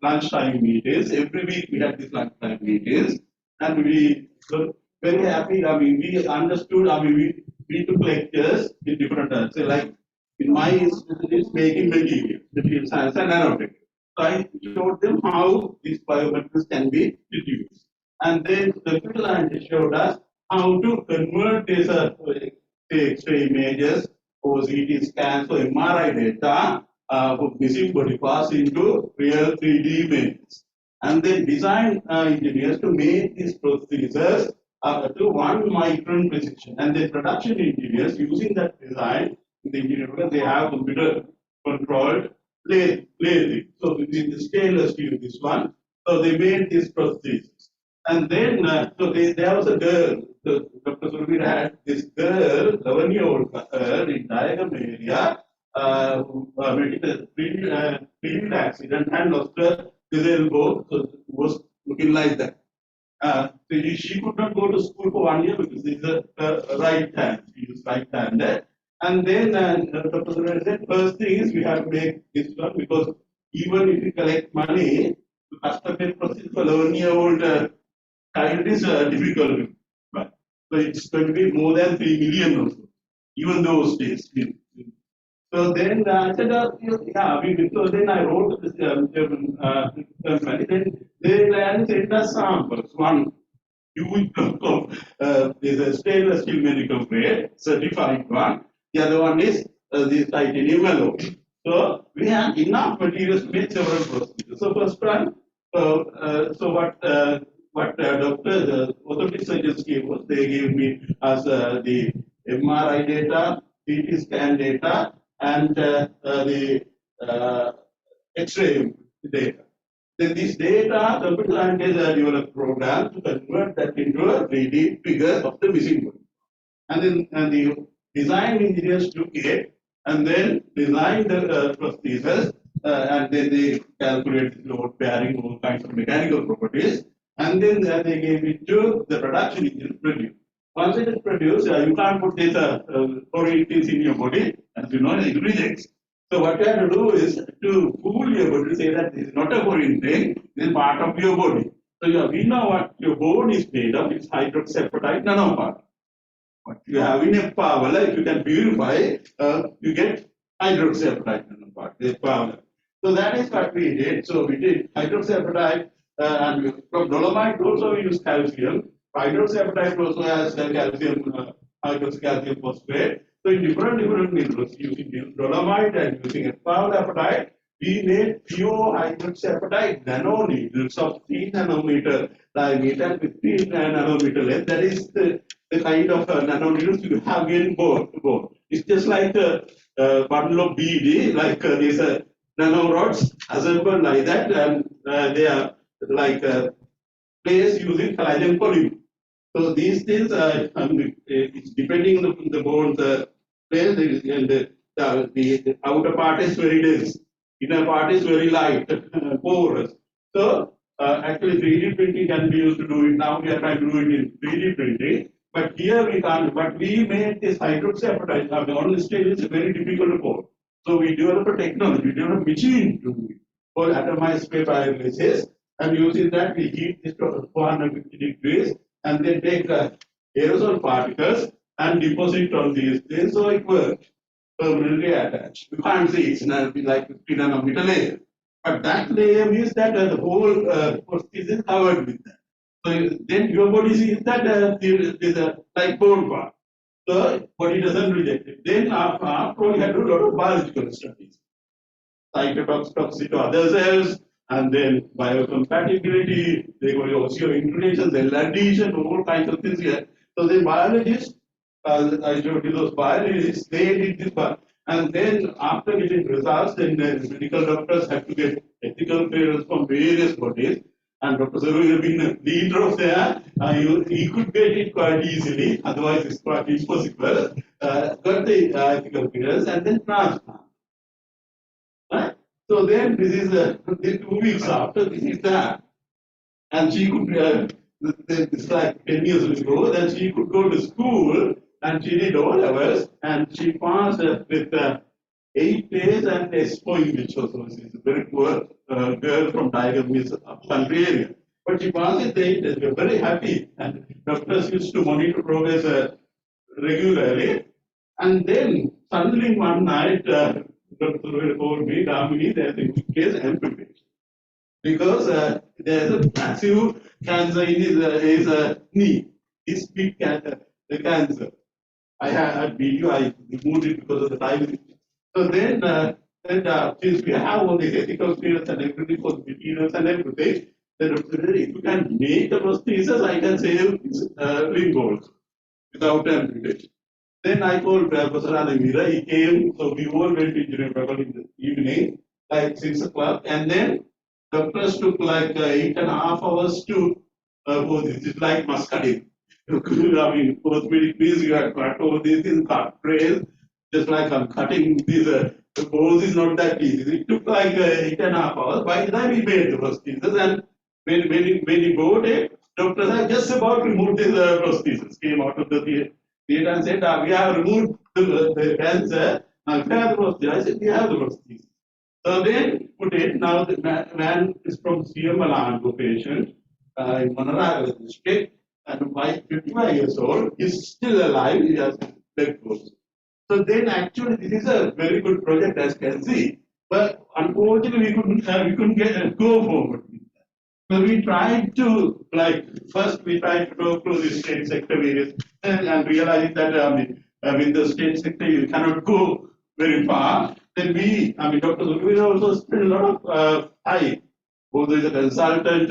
lunchtime meetings. Every week we had these lunchtime meetings, and we were very happy. I mean, we understood. I mean, we took lectures in different terms. So, like in my institute, it's making material science and nanotech. So I showed them how these biometrics can be reduced, and then the computer scientist showed us how to convert these X-ray images or CT scans or MRI data of missing body parts into real 3D images. And then design engineers to make these procedures to 1 micron precision. And the production engineers using that design, the engineer, they have computer controlled lathing. So within the stainless steel, this one. So they made these procedures. And then, there was a girl, Dr. Surveer had this girl, 11-year-old girl in Diagram area, who met a previous accident and lost her elbow, so it was looking like that. So she could not go to school for 1 year because it's a right hand, she is right-handed. And then Dr. Surveer said, first thing is we have to make this one because even if you collect money, the customary process for 11-year-old child is difficult. Right? So it's going to be more than 3 million or so, even those days. So then I said, so then I wrote to this German company, then they sent us samples. One huge is a stainless steel medical grade, certified one. The other one is the titanium alloy. So we have enough materials to make several procedures. So first one, what the orthopedic surgeons gave was, they gave me as the MRI data, CT scan data, and the X-ray data. Then this data, computer scientists developed programs to convert that into a 3D figure of the missing body. And the design engineers took it and then designed the procedures, and then they calculated load bearing, all kinds of mechanical properties, and then they gave it to the production engineer to produce. Once it is produced, you can't put this foreign things in your body, as you know, it rejects. So what you have to do is to fool your body, say that this is not a foreign thing, this is part of your body. So we know what your bone is made of, it's hydroxyapatite nanopart. What you have in a power, if you can purify, you get hydroxyapatite nanopart, this power. So that is what we did. So we did hydroxyapatite, and from dolomite also we use calcium. Hydroxyapatite also has calcium, hydroxycalcium phosphate. So in different minerals, using dolomite and using apatite, we made pure hydroxyapatite nano needles of 3 nanometer diameter and 15 nanometer length. That is the kind of nano needles you have in bone. It's just like a bundle of BD, like these nano rods assembled like that, and they are like placed using collagen polymer. So these things, it's depending on the bone, the place, and the outer part is very dense, inner part is very light, porous. So actually 3D printing can be used to do it. Now we are trying to do it in 3D printing, but here we can't. But we made this hydroxyapatite. On the stage it's very difficult to pour. So we developed a technology, we developed a machine to do it for atomized paper hydrolysis, and using that we heat this to 450 degrees and then take aerosol particles and deposit on these things. So it works permanently attached. You can't see it's not like 50 nanometer layer. But that layer means that the whole prosthesis is covered with that. So then your body sees that there is a like bone part. So body doesn't reject it. Then after all, you have to do a lot of biological studies. Cytotoxicity to other cells, and then biocompatibility, they go to osteointegration, cell adhesion, all kinds of things here. So the biologists, I showed you those biologists, they did this part. And then after getting results, then the medical doctors have to get ethical clearance from various bodies. And Dr. Saru has been a leader of that. He could get it quite easily, otherwise it's quite impossible. Got the ethical clearance and then transplant. Right? So then this is 2 weeks after, this is that. And she could, it's like 10 years ago, then she could go to school and she did all hours and she passed with 8 days and Expo English also. She's a very poor girl from Tiger country area. But she passed it 8 days. We were very happy. And doctors used to monitor progress regularly. And then suddenly one night, Dr. told me, Damini, there's a case amputation. Because there's a massive cancer in his knee, his big cancer, the cancer. I had video, I removed it because of the time. So then, since we have all these ethical clearance and everything for the materials and everything, then if you can make the prosthesis, I can save ring bolts without amputation. Then I called Professor Adamira, he came, so we all went to engineering faculty in the evening, like 6 o'clock, and then doctors took like 8.5 hours to for this. It's like muscadine. I mean, orthopedic means you have cut all these things, cut trays, just like I'm cutting these. The pose is not that easy. It took like 8.5 hours. By the time we made the prosthesis, and when he bought it, doctors are just about to remove this prosthesis. Came out of the theater and said, we have removed the cancer. Now, we have the prosthesis. I said, we have the prosthesis. So then put it. Now the man is from Siyamalango patient in Manaraga district, and by 55 years old, he's still alive. He has leg bones. So then actually this is a very good project as you can see, but unfortunately we couldn't go forward with that. So we tried to first we tried to go through the state sector various and realized that with the state sector you cannot go very far. Then Dr. Zulvira also spent a lot of time, although he's a consultant,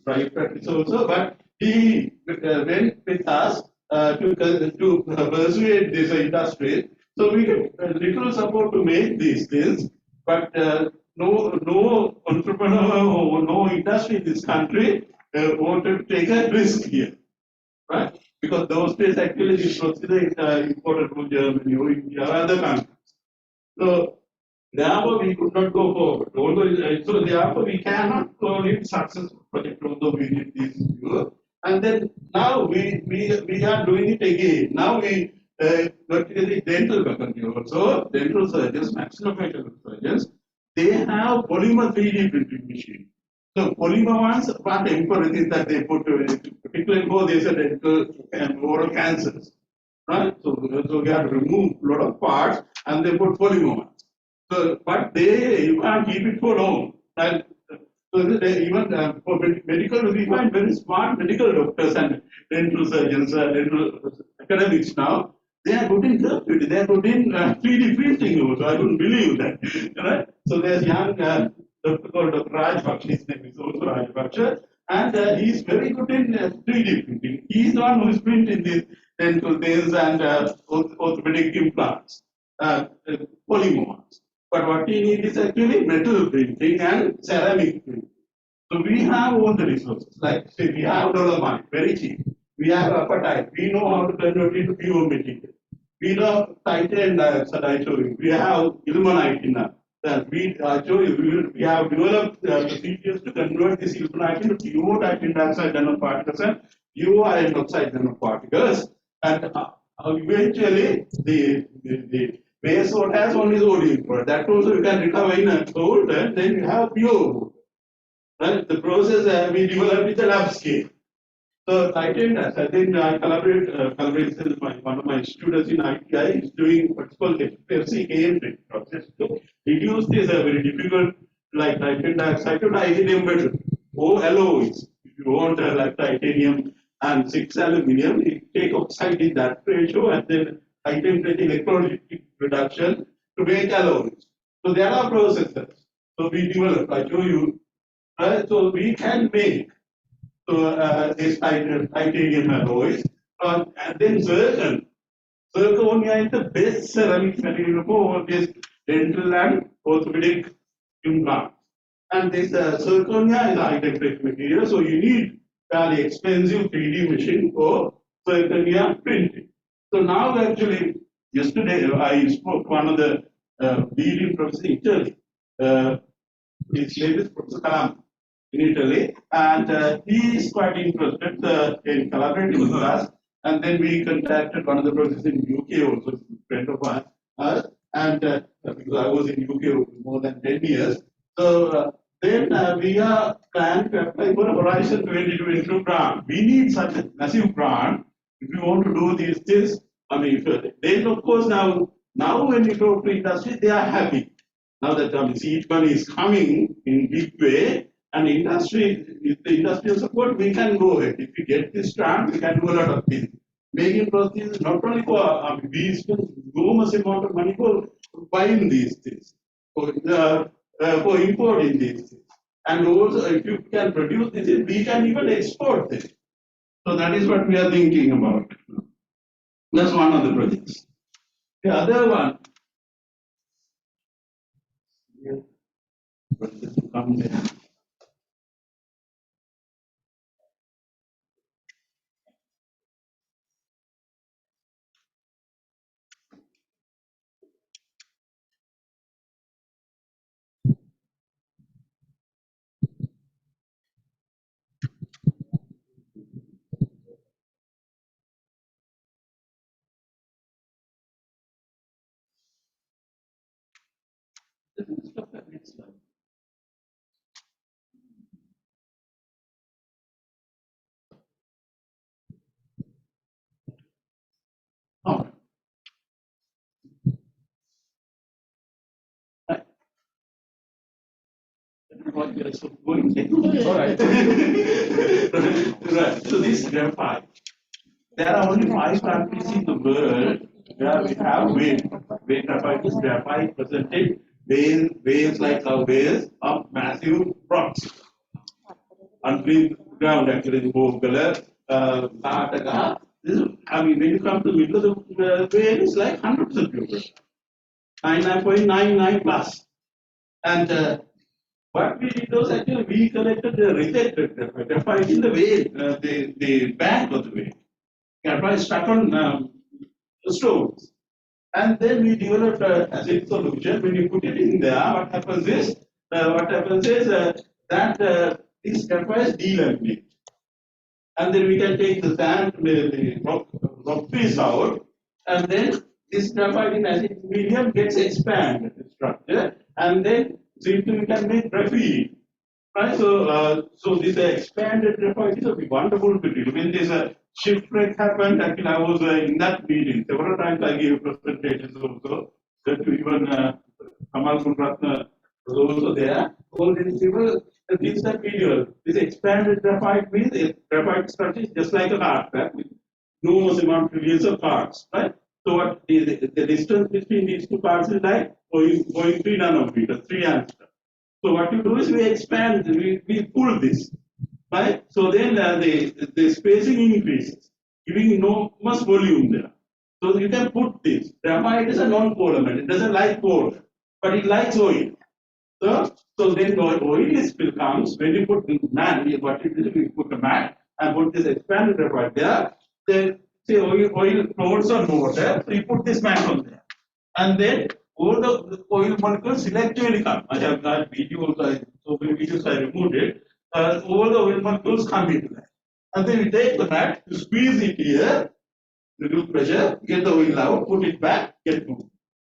private practice also, but he went with us to persuade this industry. So we get little support to make these things, but no entrepreneur or no industry in this country wanted to take a risk here, right? Because those days actually this was imported from Germany or India or other countries. So therefore we could not go forward. So therefore we cannot call it successful project although we did this before. And then now we are doing it again. Now we particularly dental faculty also, dental surgeons, maxillofacial surgeons, they have polymer 3D printing machine. So polymer ones, what important is that they put particularly for these dental and oral cancers. Right? So we have to remove a lot of parts and they put polymer ones. So, but you can't keep it for long. And so even for medical, we find very smart medical doctors and dental surgeons, dental academics now. They are good in therapeutic. They are good in 3D printing also. I couldn't believe that. Right? So there's young doctor called Dr. Rajpaksha. His name is also Rajpaksha, and he's very good in 3D printing. He's the one who's printing these dental things and orthopedic implants, polymer ones. But what we need is actually metal printing and ceramic printing. So we have all the resources. Like say we have dolomite, very cheap. We have apatite. We know how to convert it to pure material. We know titanium dioxide. We have ilmenite in I told you, we have developed procedures to convert this ilmenite into pure titanium dioxide nanoparticles and pure iron oxide nanoparticles. And eventually, the base salt has only sodium for that also you can recover in a salt, and then you have pure. Right? The process we developed with the lab scale. So titanium dioxide, then I collaborate with one of my students in ITI is doing what's called FCKM process to reduce this very difficult like titanium dioxide to titanium metal or alloys. If you want like titanium and 6 aluminum, you take oxide in that ratio and then titanium electrolytic reduction to make alloys. So there are processes. So we develop, I show you, so we can make this titanium alloys, and then zircon. Zirconia is the best ceramic material for this dental and orthopedic implants. And this zirconia is a high temperature material, so you need fairly expensive 3D machine for zirconia printing. So now actually, yesterday I spoke to one of the leading professors in Italy. His name is Professor Kalam in Italy, and he is quite interested in collaborating with us. And then we contacted one of the professors in UK also, a friend of ours, and because I was in UK more than 10 years. So then we are planning to apply for a Horizon 2022 grant. We need such a massive grant if we want to do these things. I mean, then of course now when you talk to industry, they are happy. Now that seed money is coming in big way, and industry, with the industrial support, we can go ahead. If we get this grant, we can do a lot of things. Making processes not only for we spend enormous amount of money for buying these things, for importing these things, and also if you can produce this, we can even export this. So that is what we are thinking about. That's one of the projects. The other one. Come there. Oh. What we are so going to. All right. Right. So this graphite, there are only 5 countries in the world where we have where graphite is graphite presented whales like our whales of massive rocks. Underneath the ground actually, Bogala, Karnataka. I mean, when you come to the middle of the whale, it's like 100% pure. 99.99 plus. And what we did was actually we collected the rejected graphite in the whale, the bank of the whale. Graphite stuck on stones. And then we developed acid solution. When you put it in there, what happens is that this graphite is delaminated. And then we can take the sand, the rock piece out, and then this graphite in acid medium gets expanded structure, and then simply we can make graphene. Right? So this expanded graphite is a wonderful material. When there's a shipwreck happened, actually I was in that meeting. Several times I gave presentations also. That even Kamal Gulratna was also there. All these people, this material, this expanded graphite means a graphite structure is just like a hard pack with enormous amount of trillions of parts. Right? So what the distance between these two parts is like 0.3 nanometers, 3 angstrom. So what you do is we expand, we pull this, right? So then the spacing increases, giving enormous volume there. So you can put this. Graphite is a non-polar metal. It doesn't like coal, but it likes oil. So then oil spill comes when you put the mat. What you do is we put a mat and put this expanded graphite there. Then say oil floats on water. So you put this mat on there, and then all the oil molecules selectively come. I have got videos, so many videos I removed it. All the oil molecules come into that. And then we take the mat, you squeeze it here, reduce pressure, get the oil out, put it back, get moved.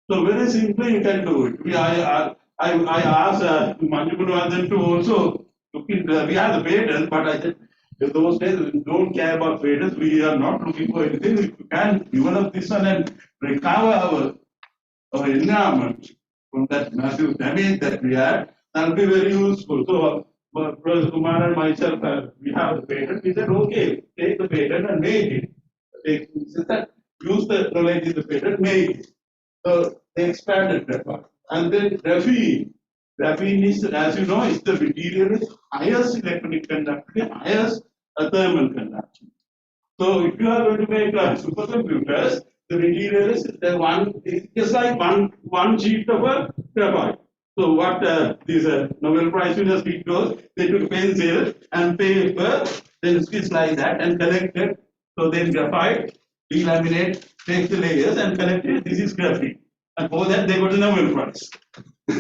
So very simply you can do it. I asked Manju Gunawardhan to also look into. We have the patents, but I said in those days we don't care about patents. We are not looking for anything. If you can develop this one and recover our environment from that massive damage that we had, that will be very useful. So Professor Kumar and myself, we have the patent. We said, okay, take the patent and make it. Use the knowledge in the patent, make it. So they expanded graphite. And then graphene. Graphene is, as you know, is the material with highest electronic conductivity, highest thermal conductivity. So if you are going to make supercomputers, the material is the one, it's just like one sheet of a graphite. So what these Nobel Prize winners did was they took pencil and paper, then stitch like that and collected. So then graphite, delaminate, take the layers and collect it. This is graphene. And for that they got a Nobel Prize. So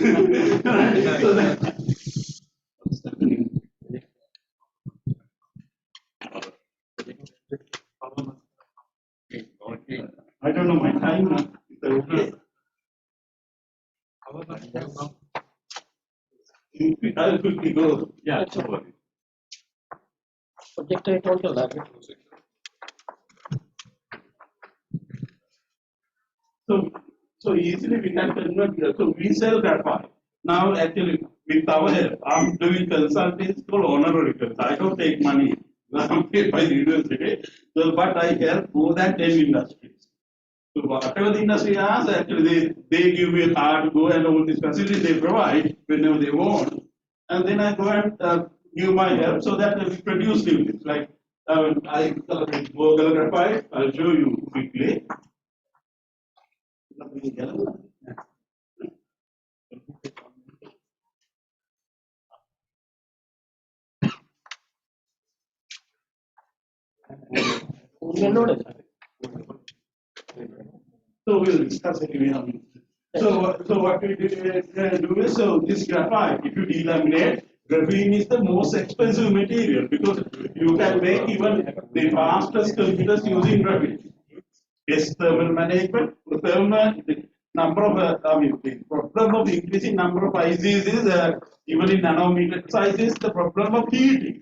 I don't know my time now. Is that okay? I'll quickly go. Yeah, sure. Projector total So easily we can convert. So we sell graphite. Now actually with our help, I'm doing consulting for honorary consulting. I don't take money. I'm paid by the university. So but I help more than 10 industries. So whatever the industry asks, actually they give me a car to go and all these facilities they provide whenever they want. And then I go and give my help so that we produce new things. Like I go graphite, I'll show you quickly. So we'll discuss it again. So what we do is, so this graphite, if you delaminate, graphene is the most expensive material because you can make even the fastest computers using graphene. Yes, thermal management, the number of, the problem of increasing number of ICs is even in nanometer sizes, the problem of heating.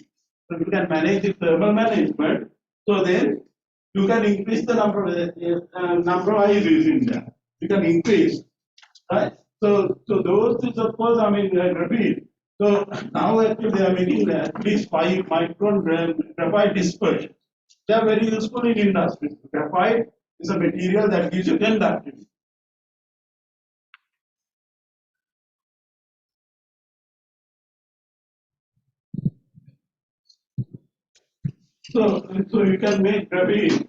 So you can manage the thermal management. So then you can increase the number of ICs in there. You can increase, right? So those things, of course, graphene. So now actually they are making at least 5 micron graphite dispersion. They are very useful in industry. Graphite is a material that gives you conductivity. So you can make graphene.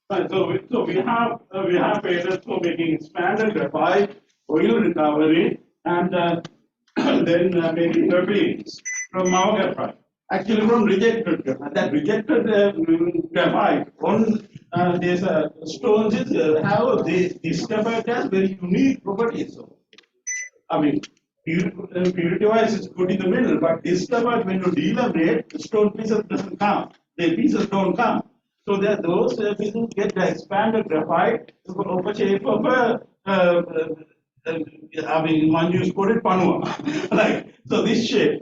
So we have patents for making standard graphite, oil recovery, and then making graphenes from our graphite. Actually, from rejected graphite. That rejected graphite on these stones is have this graphite has very unique properties. So, purity wise is good in the middle, but this graphite when you delaminate, the stone pieces doesn't come. The pieces don't come. So that those pieces get the expanded graphite of a shape of a one use put it panua. Like so this shape.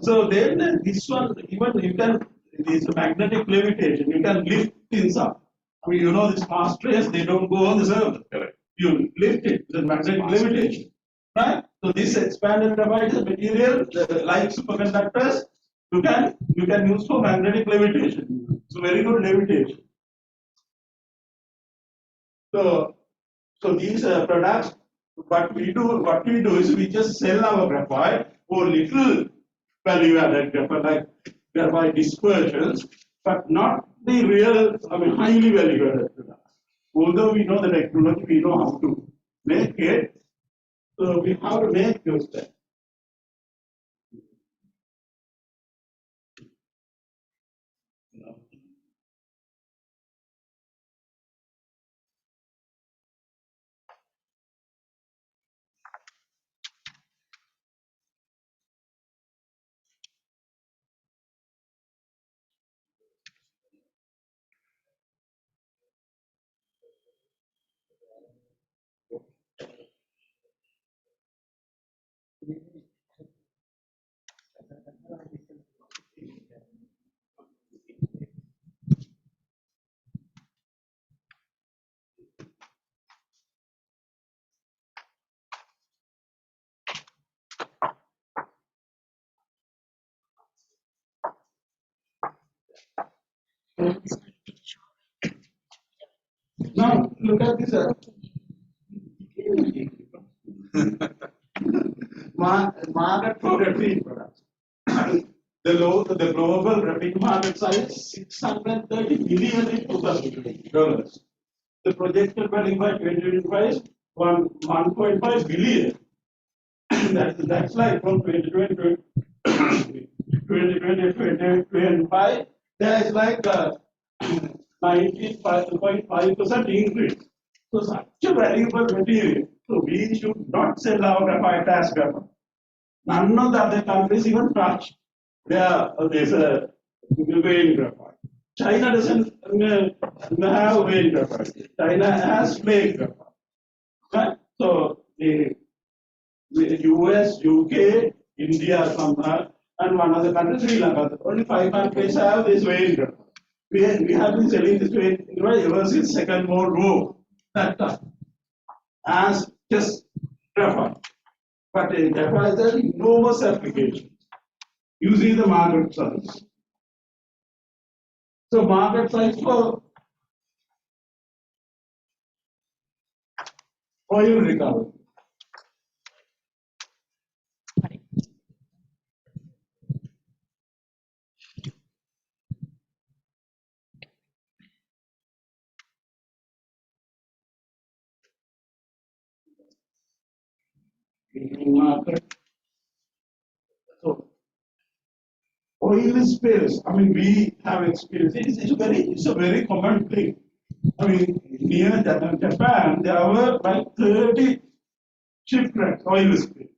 So then this one even you can this magnetic levitation, you can lift things up. You know this mass trace, they don't go on the surface. Correct. You lift it, the magnetic levitation. Right? So this expanded graphite is a material like superconductors. You can use for magnetic levitation. So very good levitation. So these products, what we do is we just sell our graphite for little value added graphite, like graphite dispersions, but not the real, highly value added products. Although we know the technology, we know how to make it, so we have to make those things. Now, look at this. Market for refined products. The global refined market size $630 billion in $2020. The projected value by 2025 is 1.5 billion. That's like from 2020 to 2025, there is like 95.5% increase. So such a valuable material. So we should not sell our graphite as graphite. None of the other countries even touch. There's a vein graphite. China doesn't have vein graphite. China has flake graphite. Right? So the US, UK, India, somehow, and one other country, Sri Lanka. Only 5 countries have this vein graphite. We have been selling this vein graphite ever since Second World War. That time, as just graphite. But graphite has enormous application. You see the market size. So market size for oil recovery. Market. So oil spills. I mean, we have experience. It's a very common thing. I mean, near Japan, there were like 30 shipwrecks, oil spills.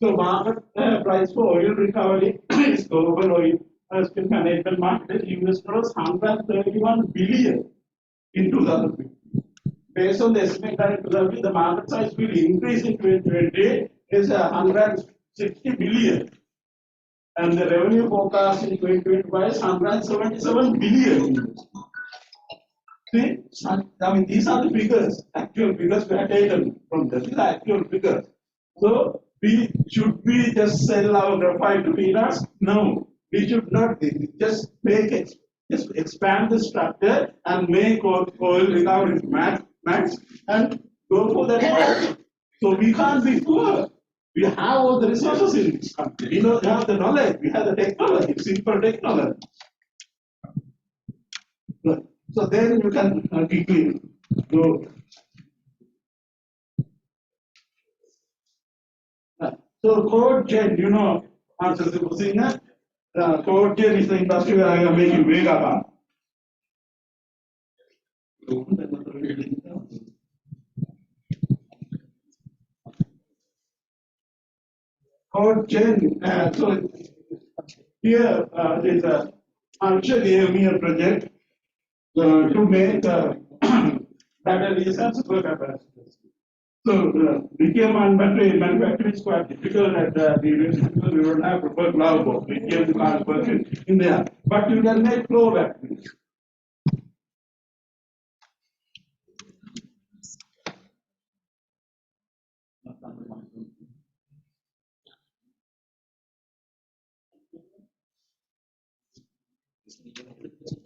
So market price for oil recovery is global oil spill management market is $131 billion in 2050. Based on the estimate that in 2050, the market size will increase in 2020 is 160 billion. And the revenue forecast in 2025 is 177 billion. See, I mean, these are the figures, actual figures we have taken from this, these are actual figures. So, should we just sell our graphite to peanuts? No, we should not. Just just expand the structure and make oil recovery max and go for that. So we can't be poor. We have all the resources in this country. We have the knowledge, we have the technology, simple technology. So then you can quickly go. So code chain, answers the question. Code chain is the industry where I am making Vega. Code chain. So here is a Ansha gave me a project to make batteries and supercapacitors. So lithium-ion battery manufacturing is quite difficult at the university because we don't have proper cloud box. Lithium can't work in there, but you can make flow batteries.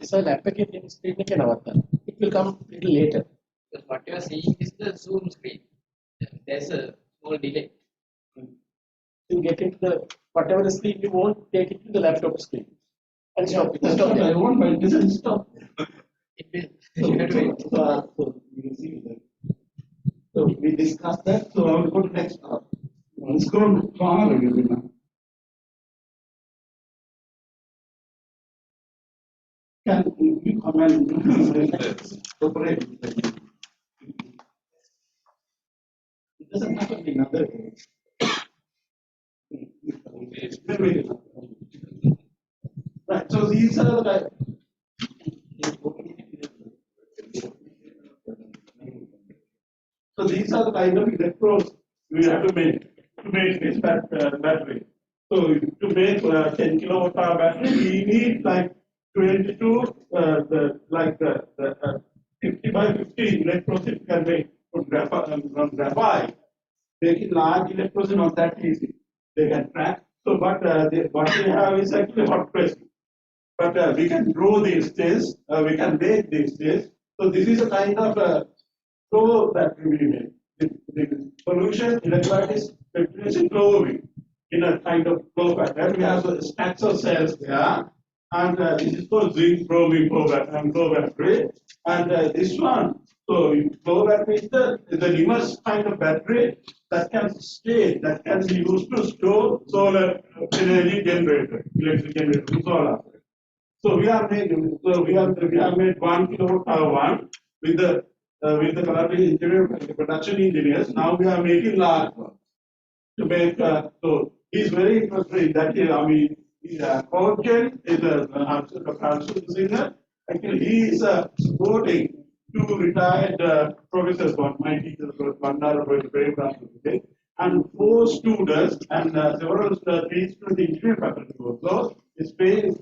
So the application screen it will come a little later. Because what you are seeing is the Zoom screen. There's a small delay. You get into the whatever the screen you want, take it to the laptop screen. And stop it. That's what I want, but it doesn't stop. It will. You have to wait. So you see that. So we discussed that. So I will go to next. Let's go far again now. Can you comment? It doesn't happen in other ways. Right, so these are the kind of electrodes we have to make this battery. So to make 10 kilowatt hour battery, we need like 22 50 by 50 electrodes it can make from graphite. Making large electrodes is not that easy. They can track. So, but what they have is actually hot pressing. but we can grow these things, we can make these things. So this is a kind of flow that we make. The solution electrolyte is continuously flowing in a kind of flow pattern. We have stacks of cells there, and this is for zinc bromine flow battery, and this one. So flow battery is the newest kind of battery that can be used to store solar energy generator, electric generator, from solar. So we have made 1 kilowatt hour one with the collaborative engineer, production engineers. Now we are making large one to make. So he's very interested in that. I mean, Paul is a singer. Actually, he is supporting two retired professors, one my teacher, Bandara today, and 4 students and several 3 student engineering faculty also is paying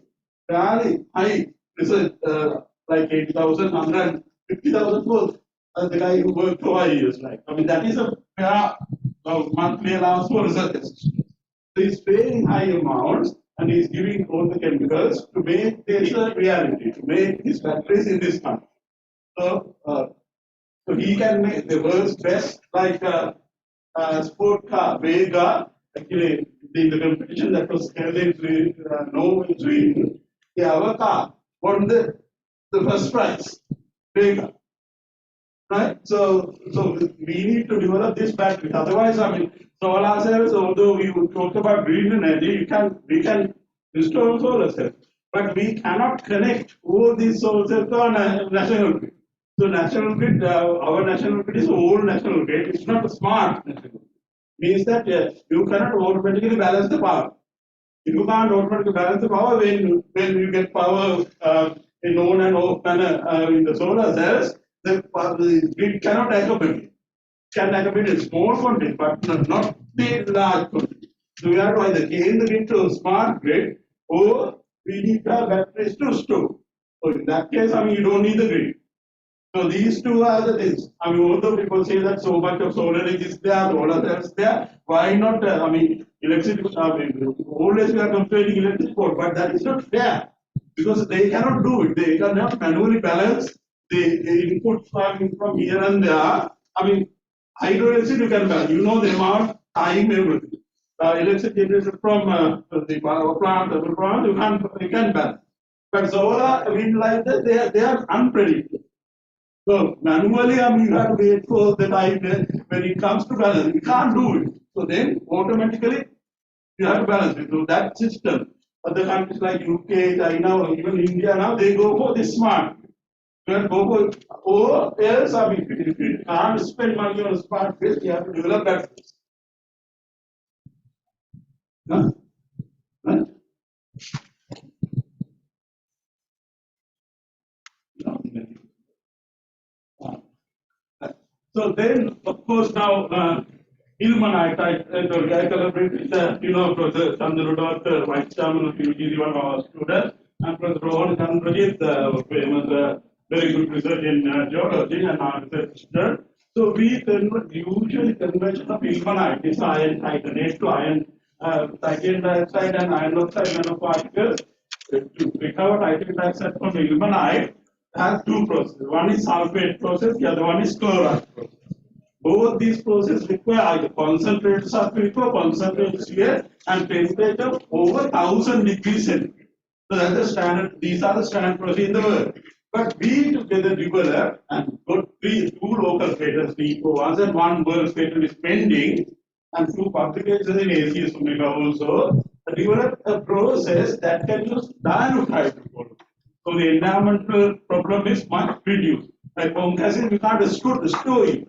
fairly high research, like 80,000, 150,000 for the guy who worked for 5 years. Like, I mean, that is a fair monthly allowance for research assistants. So he's paying high amounts and he's giving all the chemicals to make this a reality, to make these batteries in this country. So he can make the world's best, like sport car, Vega. Actually, in the competition that was held in Sweden, our car won the first prize, Vega. Right? So we need to develop this battery. Otherwise, I mean, solar cells, although we talked about green energy, we can install solar cells. But we cannot connect all these solar cells to our national grid. So national grid, our national grid is old national grid. It's not a smart national grid. Means that you cannot automatically balance the power. If you can't automatically balance the power, when you get power in on and off manner in the solar cells, the grid cannot accommodate. Can accommodate small quantity, but not the large quantity. So we have to either change the grid to a smart grid, or we need to have batteries to store. So in that case, I mean, you don't need the grid. So these two are the things. I mean, although people say that so much of solar energy is there, solar cells there, why not? I mean, electricity. Always we are complaining electric board, but that is not fair because they cannot do it. They cannot manually balance the inputs from here and there. I mean, hydroelectricity you can balance. You know the amount, time, everything. Electricity generated from the power plant, thermal plant, you can balance. But solar, wind like that, they are unpredictable. So manually, I mean, you have to wait for the time when it comes to balance. You can't do it. So then automatically you have to balance it. So that system, other countries like UK, China, or even India now, they go for the smart. You have to go for, or else, I mean, if you can't spend money on a smart grid, you have to develop that. Huh? Huh? So then, of course, now ilmenite, I collaborate with Professor Chandra, Vice Chairman of UGC, one of our students, and Professor Rohan Chandrajit, famous, very good research in geology and our research student. So we usually conversion of ilmenite, this iron titanate to iron titanium dioxide and iron oxide nanoparticles to recover titanium dioxide from ilmenite has 2 processes. One is sulfate process, the other one is chloride process. Both these processes require either concentrated sulfate or concentrated here and temperature over 1000 degrees centigrade. So that's the standard, these are the standard processes in the world. But we together developed and got 2 local patents, once and 1 world patent is pending, and 2 publications in ACS Omega also, developed a process that can use dilute hydrochloric. So the environmental problem is much reduced. Like formic acid, we can't store it.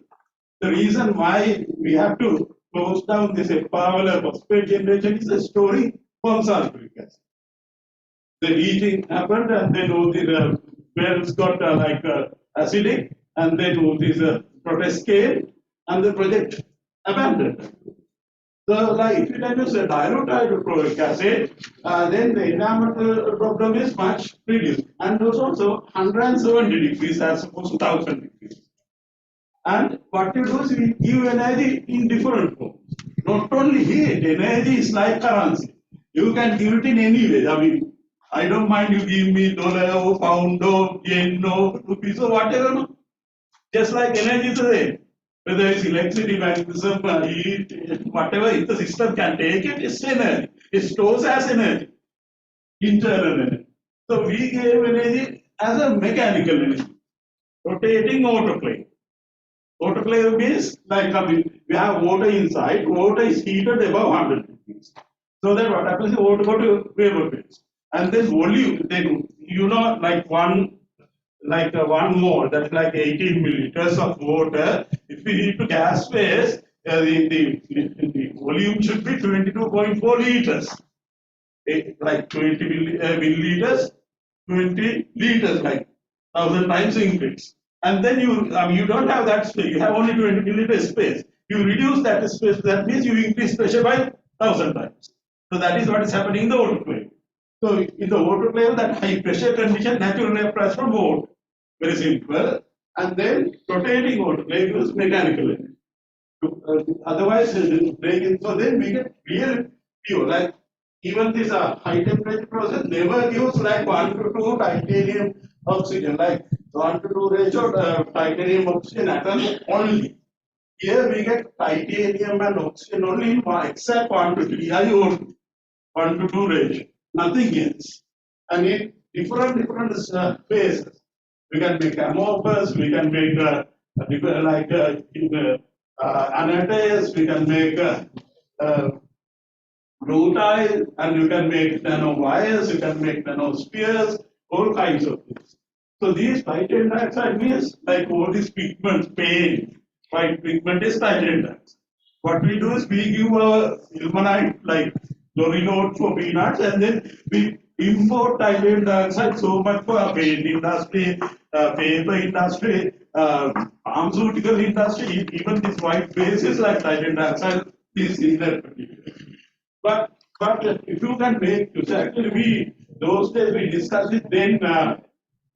The reason why we have to close down this parallel phosphate generation is the storing from sulfuric acid. The heating happened, and then all the wells got acidic, and then all these protests came, and the project abandoned. So, like if you can use a dilute hydrochloric acid, then the environmental problem is much reduced. And also 170 degrees as opposed to 1000 degrees. And what you do is you give energy in different forms. Not only heat, energy is like currency. You can give it in any way. I mean, I don't mind you give me dollar or pound or yen or rupees or whatever. No? Just like energy today, whether it's electricity, magnetism, heat, whatever, if the system can take it, it's energy. It stores as energy, internal energy. So we gave energy as a mechanical energy, rotating autoclave. Autoclave means like I mean, we have water inside, water is heated above 100 degrees. So that what happens is water go to vapor phase. And then volume, then you know, like one mole, that's like 18 milliliters of water. If we heat to gas phase, the volume should be 22.4 liters. Like 20 milliliters, 20 liters, like 1,000 times increase. And then you don't have that space, you have only 20 milliliter space. You reduce that space, that means you increase pressure by 1,000 times. So that is what is happening in the autoclave. So in the autoclave, that high pressure condition naturally applies from water. Very simple. And then rotating autoclave is mechanical energy. Otherwise, so then we get real pure. Like even this high temperature process never gives like 1 to 2 titanium oxygen, like 1 to 2 ratio titanium oxygen atom only. Here we get titanium and oxygen only in exact quantity, IO2, 1 to 2 ratio, nothing else. And in different phases, we can make amorphous, we can make like anatase, we can make rutile, and you can make nanowires, you can make nanospheres, all kinds of things. So these titanium dioxide means like all these pigments, paint, white pigment is titanium dioxide. What we do is we give a ilmenite like Dorilode for peanuts, and then we import titanium dioxide so much for paint industry, paper industry, pharmaceutical industry, even this white base is like titanium dioxide is in that particular. But if you can make, so actually we those days we discussed it then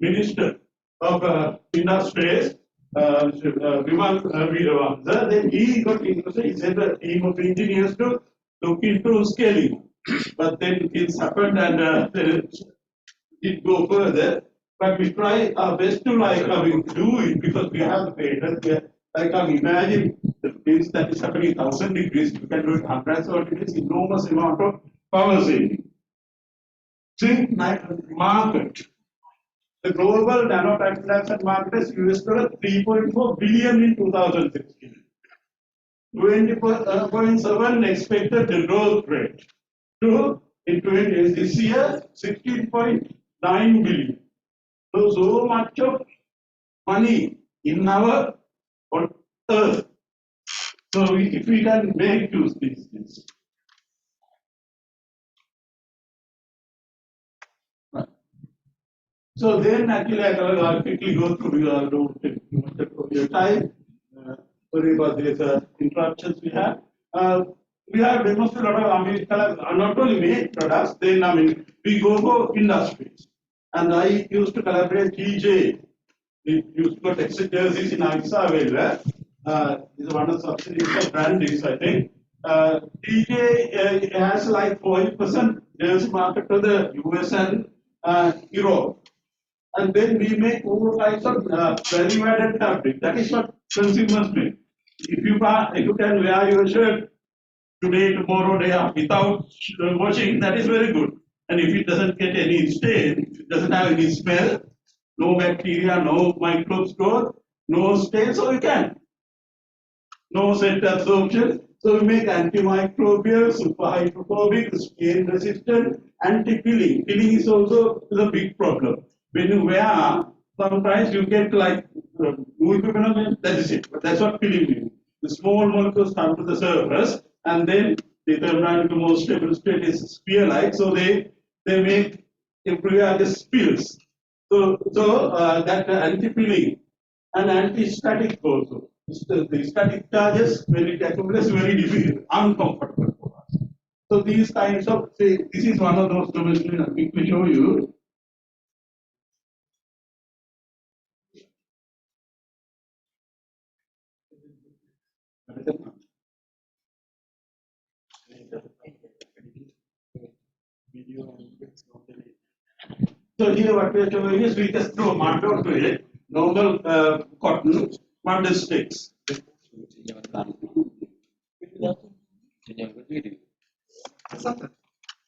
Minister of Industries, Vimal Veeravansa, then he got interested. He sent a team of engineers to look into scaling, but then things happened and did go further. But we try our best to do it because we have the patent. Like imagine the things that is happening 1,000 degrees, you can do it hundreds of degrees, enormous amount of power saving. Think market. The global nanotechnology market is $3.4 billion in 2016. 20.7 expected the growth rate. In 20 this year 16.9 billion. So much of money in our on earth. So if we can make use these things. So then actually I'll quickly go through your time. Sorry about these interruptions we have. We have demonstrated a lot of not only make products, then we go for industries. And I used to collaborate TJ. We used to go textile jerseys in Isavella. Is one of the subsidiaries of Brandis, I think. TJ has like 40% jersey market to the US and Europe. And then we make all types of value-added fabric. That is what consumers make. If you can wear your shirt today, tomorrow, day after, without washing, that is very good. And if it doesn't get any stain, if it doesn't have any smell, no bacteria, no microbes growth, no stain, so you can. No scent absorption. So we make antimicrobial, super hydrophobic, stain resistant, anti-peeling. Peeling is also a big problem. When you wear, sometimes you get like that is it. But that's what peeling means. The small molecules come to the surface and then they turn around into more stable state is spear-like. So they make everywhere just spills. So that anti-peeling and anti-static also. The static charges when it accumulates very difficult, uncomfortable for us. So these kinds of say this is one of those demonstrations I quickly show you. Video and it's not So here what we are showing is we just throw mud onto it, normal cotton, mud sticks.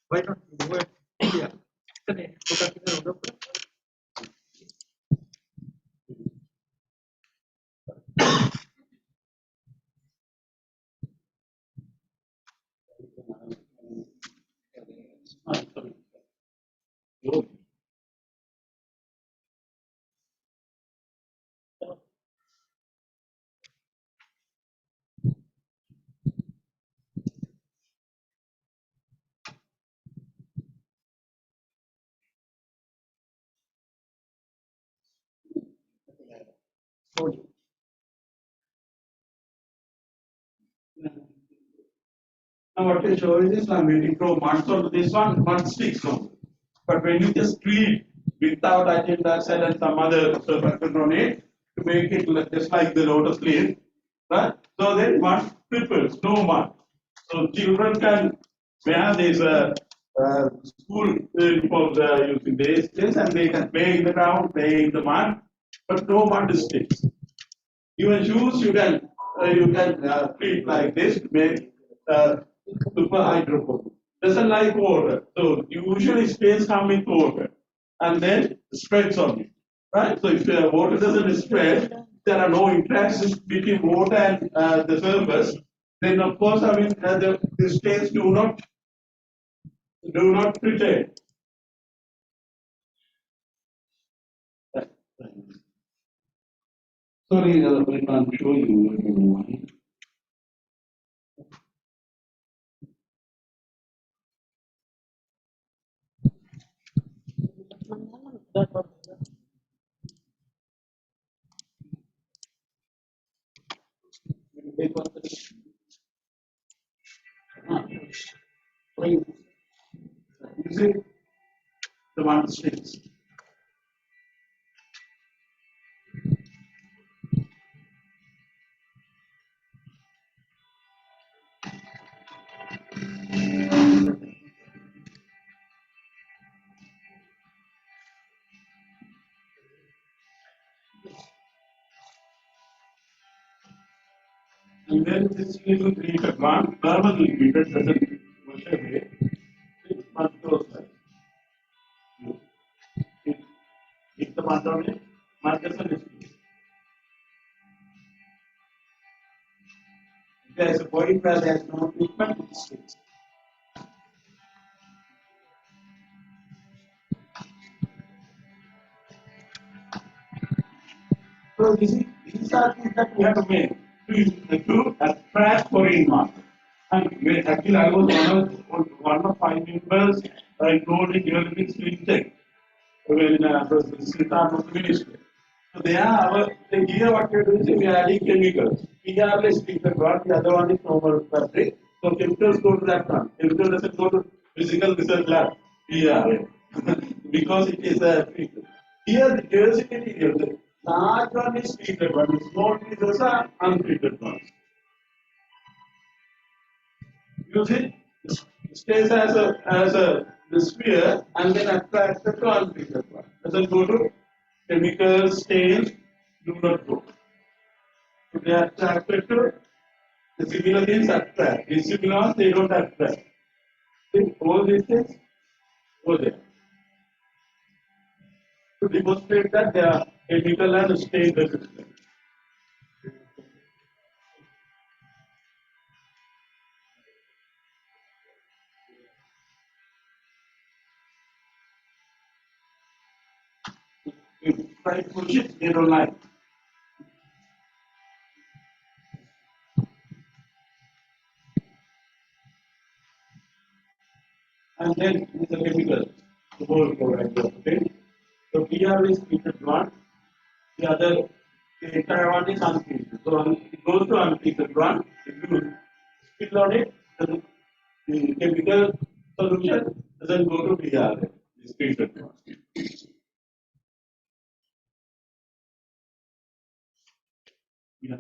Why not you go and India? Now what we show is this one, when you throw mud onto this one, mud sticks only. But when you just treat without nitrogen dioxide and some other surfactant on it to make it just like the lotus leaf, right? So then mud triples, no mud. So children can wear this school uniforms using this, and they can play in the ground, play in the mud, but no mud sticks. Even shoes you can treat like this to make super hydrophobic. Doesn't like water, so usually stays come with water and then spreads on it, right? So if water doesn't spread, there are no interactions between water and the surface. Then of course, I mean the stains do not retain. Sorry, I can't show you everyone. You see the one sticks. And then this little treated one, normally treated doesn't wash away. It must goes like if the mud on it, mud doesn't escape. If there is a point where there is no treatment, it stays. So these are things that we have to make to attract foreign market. And actually, I was one of 5 members enrolled in developing slim tech when Sritam was minister. So they are here what we are doing is we are adding chemicals. PR is treated one, the other one is normal fabric. So chemicals go to that one. Chemical doesn't go to physical research lab. PR because it is a treatment. Here the jersey material, the large one is treated one, the small pieces are untreated ones. You see, it stays as a the sphere and then attracted to untreated one. Doesn't go to chemicals, stains, do not go. So they are attracted to the similar things attract. These similar they don't attract. See, all these things go there. To demonstrate that they are chemical and stain resistant. If you try to push it, they don't like. And then the chemical, the whole product. Okay. So PR is treated one, the other the entire one is untreated. So it goes to untreated one. If you spill on it, then the chemical solution doesn't go to PR. It's treated one. Yeah.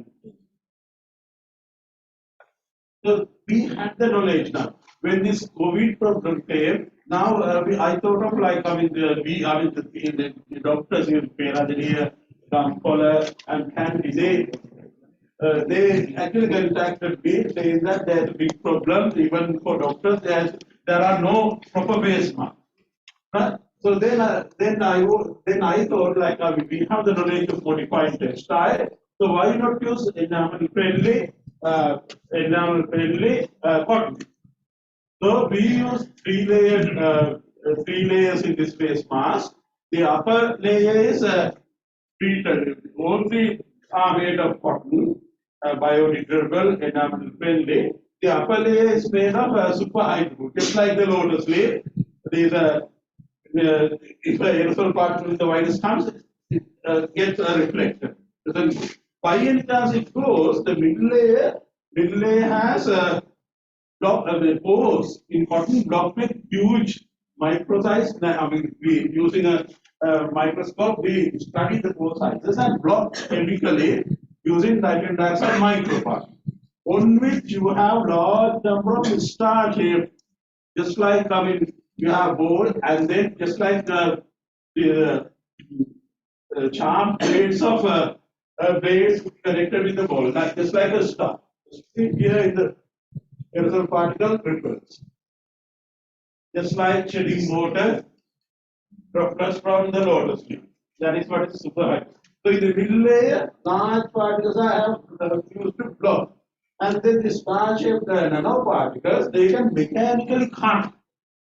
So we had the knowledge now. When this COVID problem came, now I thought of like, the doctors in Peradeniya, Rampola and Candy, they actually contacted me saying that there's a big problem, even for doctors, there are no proper base marks. So then I thought like we have the knowledge of modified textile, so why not use enamel friendly cotton? So we use three layers in this face mask. The upper layer is treated. All three are made of cotton, biodegradable, enamel friendly. The upper layer is made of super high glue, just like the lotus leaf. These if the aerosol particle in the virus comes, it gets a reflection. Then by any chance it goes, the middle layer has the pores in cotton blocked with huge micro-size. I mean, we using a microscope, we study the pore sizes and block chemically using nitrogen dioxide microparticles, on which you have large number of star shaped, just like you have bowl, and then just like the charm blades of blades connected with the ball, like just like a star. Here in the aerosol particle ripples, just like shedding water droplets from the lotus leaf. That is what is super high. So in the middle layer, large particles are used to block, and then the star-shaped nanoparticles, they can mechanically cut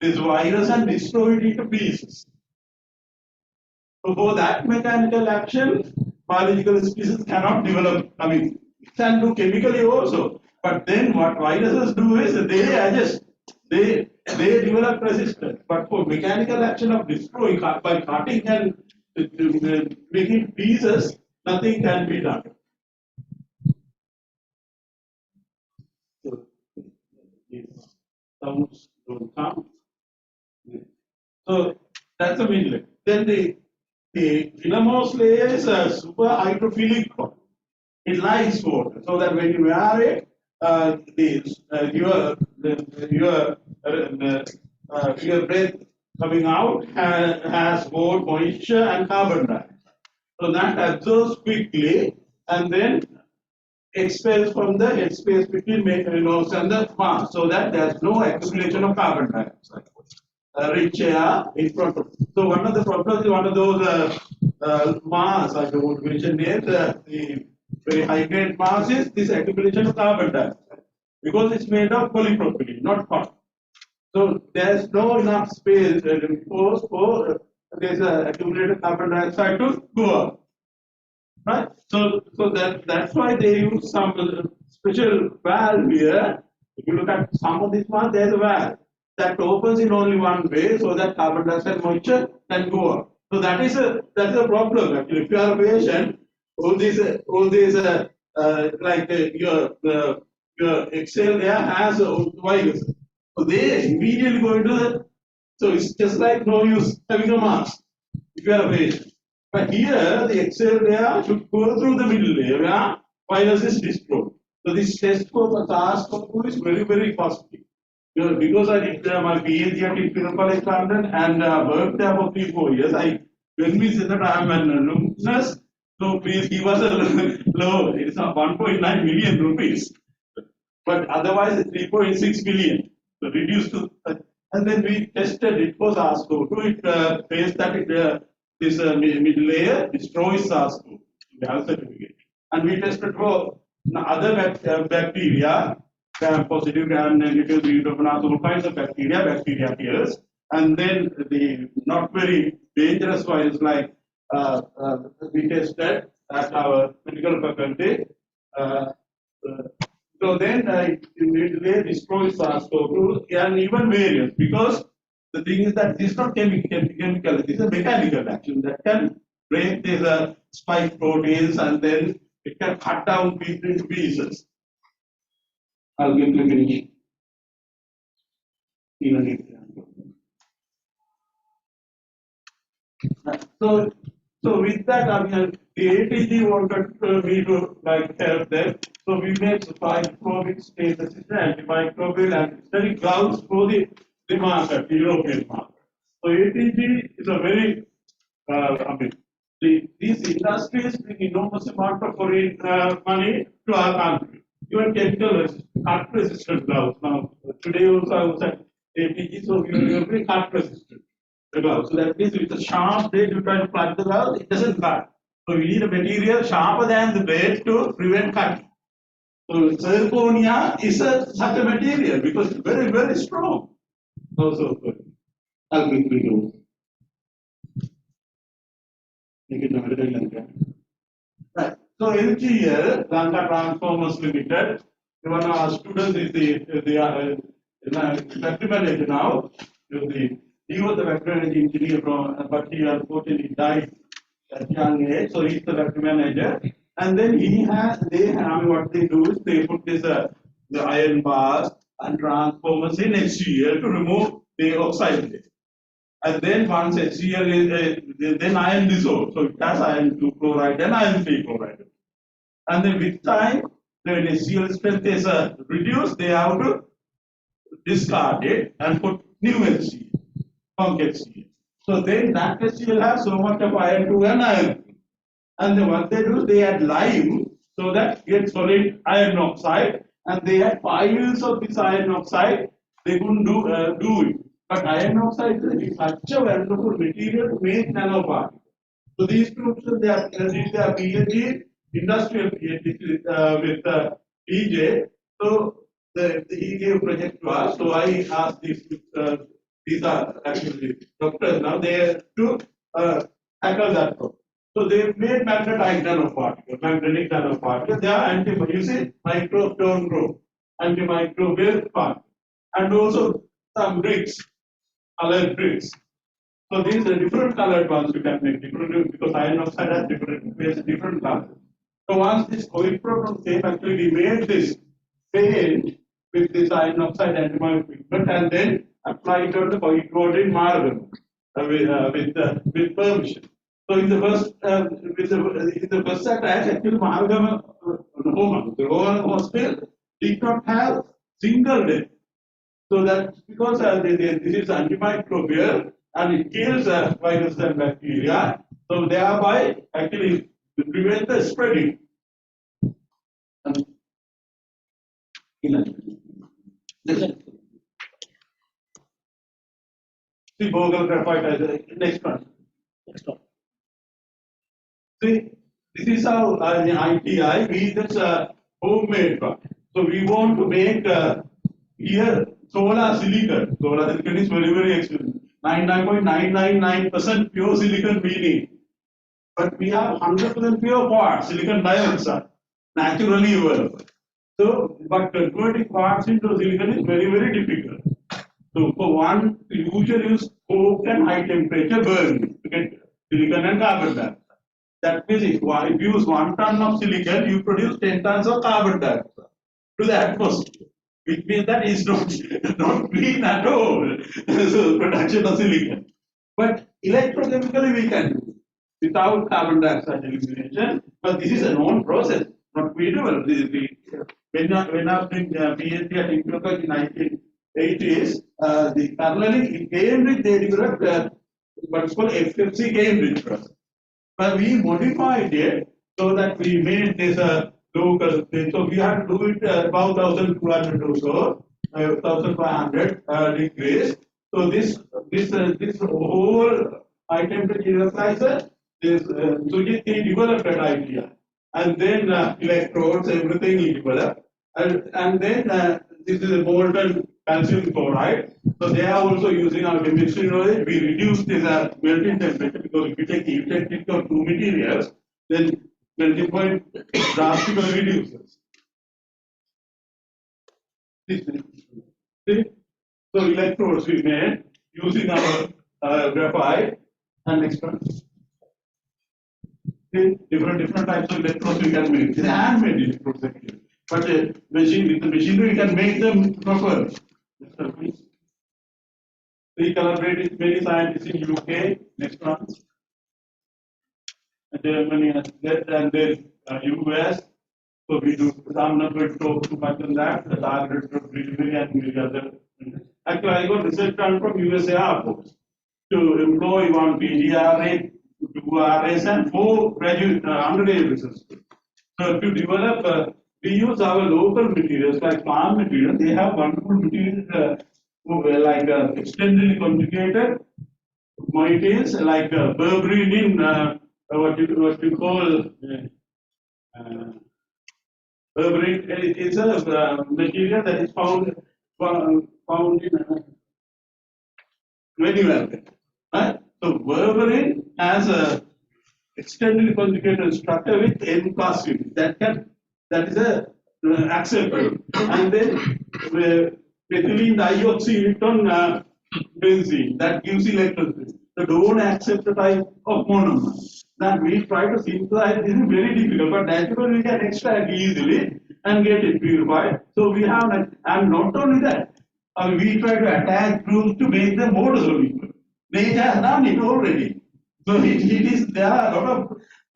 this virus and destroy it into pieces. So for that mechanical action, biological species cannot develop. I mean, it can do chemically also. But then what viruses do is they adjust. They develop resistance. But for mechanical action of destroying by cutting and making pieces, nothing can be done. So these sounds don't come. So that's the middle layer. Then the innermost layer is a super hydrophilic one. It likes water, so that when you wear it, your breath coming out has more moisture and carbon dioxide. So that absorbs quickly and then expels from the headspace between nose and the mask, so that there's no accumulation of carbon dioxide. Rich air in front of. So one of the problems, one of those mass, I don't mention names, the very high grade mass is this accumulation of carbon dioxide, because it's made of polypropylene, not cotton. So there's no enough space for this accumulated carbon dioxide to go up, right? So that's why they use some special valve here. If you look at some of these ones, there's a valve that opens in only one way, so that carbon dioxide moisture can go up. So that's a problem actually. If you are a patient, all these like your exhale there has a virus, so they immediately go into the. So it's just like no use having a mask if you are a patient. But here the exhale layer should go through the middle layer where virus is destroyed. So this test for SARS-CoV-2 is very costly. Because I did my PhD at Imperial College London and worked there for 3-4 years, when we said that I am an alumnus, so please give us a loan. It's 1.9 million rupees, but otherwise it's 3.6 million. So reduced to, and then we tested it for SARS-CoV-2. It faced that this middle layer destroys SARS-CoV-2. We have certificate, and we tested for other bacteria. Positive, gram negative, pseudomonas, all kinds of bacteria kills, and then the not very dangerous virus like we tested at our medical faculty. So then they destroy SARS-CoV-2 and even variants, because the thing is that this is not chemical, this is a mechanical action that can break these spike proteins and then it can cut down people into pieces. I'll give you finish. Even example. So with that, I mean, the ATG wanted me to like help them. So we made microbic status, antimicrobial and study grounds for the the market, European market. So ATG is a very, these industries bring enormous amount of foreign money to our country. Even chemical cut resistant gloves. Now, today also I was at ATG, so we are very cut resistant gloves. So that means with a sharp blade you try to cut the glove, it doesn't cut. So we need a material sharper than the blade to prevent cutting. So zirconia is such a material because it's very, very strong. Also, I'll quickly do. Right. So LGL, Lanka Transformers Limited, one of our students is the factory manager now. He was the factory engineer from, but he unfortunately died at young age. So he's the factory manager. And then what they do is they put this the iron bars and transformers in HCl to remove the oxide. And then once HCl is then iron dissolved. So it has iron 2 chloride and iron 3 chloride. And then with time, when HCl strength is reduced, they have to discard it and put new HCl, punk HCl. So then that HCl has so much of iron 2 and iron 3. And then what they do, they add lime so that gets solid iron oxide, and they had piles of this iron oxide. They couldn't do it. But iron oxide is such a wonderful material to make nanoparticles. So these two, they are did their PhD, industrial PhD with EJ. So he gave project to us. So I asked these are actually doctors now. They have to tackle that problem. So they made magnetite nanoparticles, magnetic nanoparticles. They are you see, microtone group, antimicrobial particles, and also some bricks, colored bricks. So these are different colored ones you can make different because iron oxide has different colors. So once this COVID problem came, actually we made this paint with this iron oxide antimony pigment and then applied on the COVID code in Margam with permission. So in the first attack, actually Margam the Roman hospital did not have single death. So that's because this is antimicrobial and it kills virus and bacteria. So thereby actually prevent the spreading. See Bogle graphite. Next one. See, this is how in ITI we just homemade one. So we want to make here solar silicon. Solar silicon is very, very expensive. 99.999% pure silicon we need. But we have 100% pure quartz, silicon dioxide, naturally available. So, but converting quartz into silicon is very, very difficult. So, for one, we usually use coke and high temperature burning to get silicon and carbon dioxide. That means if you use 1 ton of silicon, you produce 10 tons of carbon dioxide to the atmosphere, which means that is not clean at all. So, production of silicon. But electrochemically we can do without carbon dioxide elimination. But this is a known process, not feasible. When I was doing PhD at Imperial in 1980s, the parallelly in Cambridge they developed what's called FFC Cambridge process. But we modified it so that we made this local thing. So we had to do it about 1200 or so, 1500 degrees. So this whole high temperature electrolyzer, this Sujit developed that idea, and then electrodes, everything he developed, and then this is a molten calcium chloride. So they are also using our chemistry knowledge. We reduce this melting temperature because if you take electric of two materials, then melting point drastically reduces. See? So electrodes we made using our graphite and next one. See? Different types of electrodes we can make. It's handmade electrodes actually. But with the machinery we can make them properly. We collaborate with many scientists in UK. Next one. Germany and then US. So we do some number to talk too much on that. The target of delivery and the other. Actually, I got research done from USA Air Force to employ one PGRA, 2RS, and 4 graduate undergraduate research students. So to develop, we use our local materials like farm material. They have wonderful materials like extendedly conjugated moieties like berberine in what you call berberine. It is a material that is found in very well. Right? So berberine has a extendedly conjugated structure with N plus unit. That is a acceptable. And then methylene dioxide on benzene that gives electricity. So don't accept the type of monomer. That we try to synthesize. This is very difficult, but naturally we can extract easily and get it purified. So we have, and not only that, we try to attach groups to make them more soluble. Nature has done it already. So it is, there are a lot of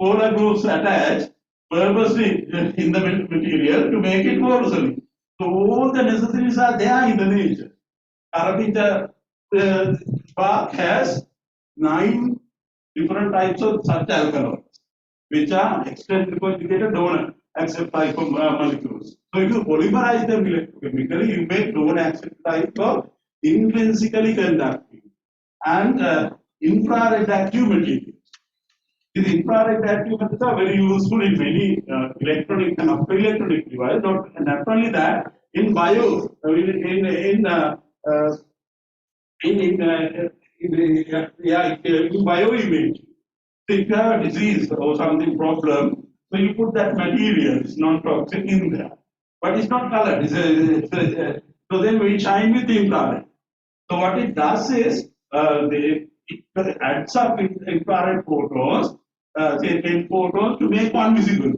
polar groups attached purposely in the material to make it more soluble. So all the necessities are there in the nature. Arabica bark has 9 different types of such alkaloids, which are extended conjugated donor accept type of molecules. So if you polymerize them electrochemically, you make donor accept type of intrinsically conductive and infrared active materials. These infrared active methods are very useful in many electronic and optoelectronic devices. Not only that, in bio, in bioimage, if you have a disease or something problem, so you put that material, it's non-toxic in there, but it's not colored. So then we shine with infrared. So what it does is it adds up with infrared photons, say 10 photons to make one visible.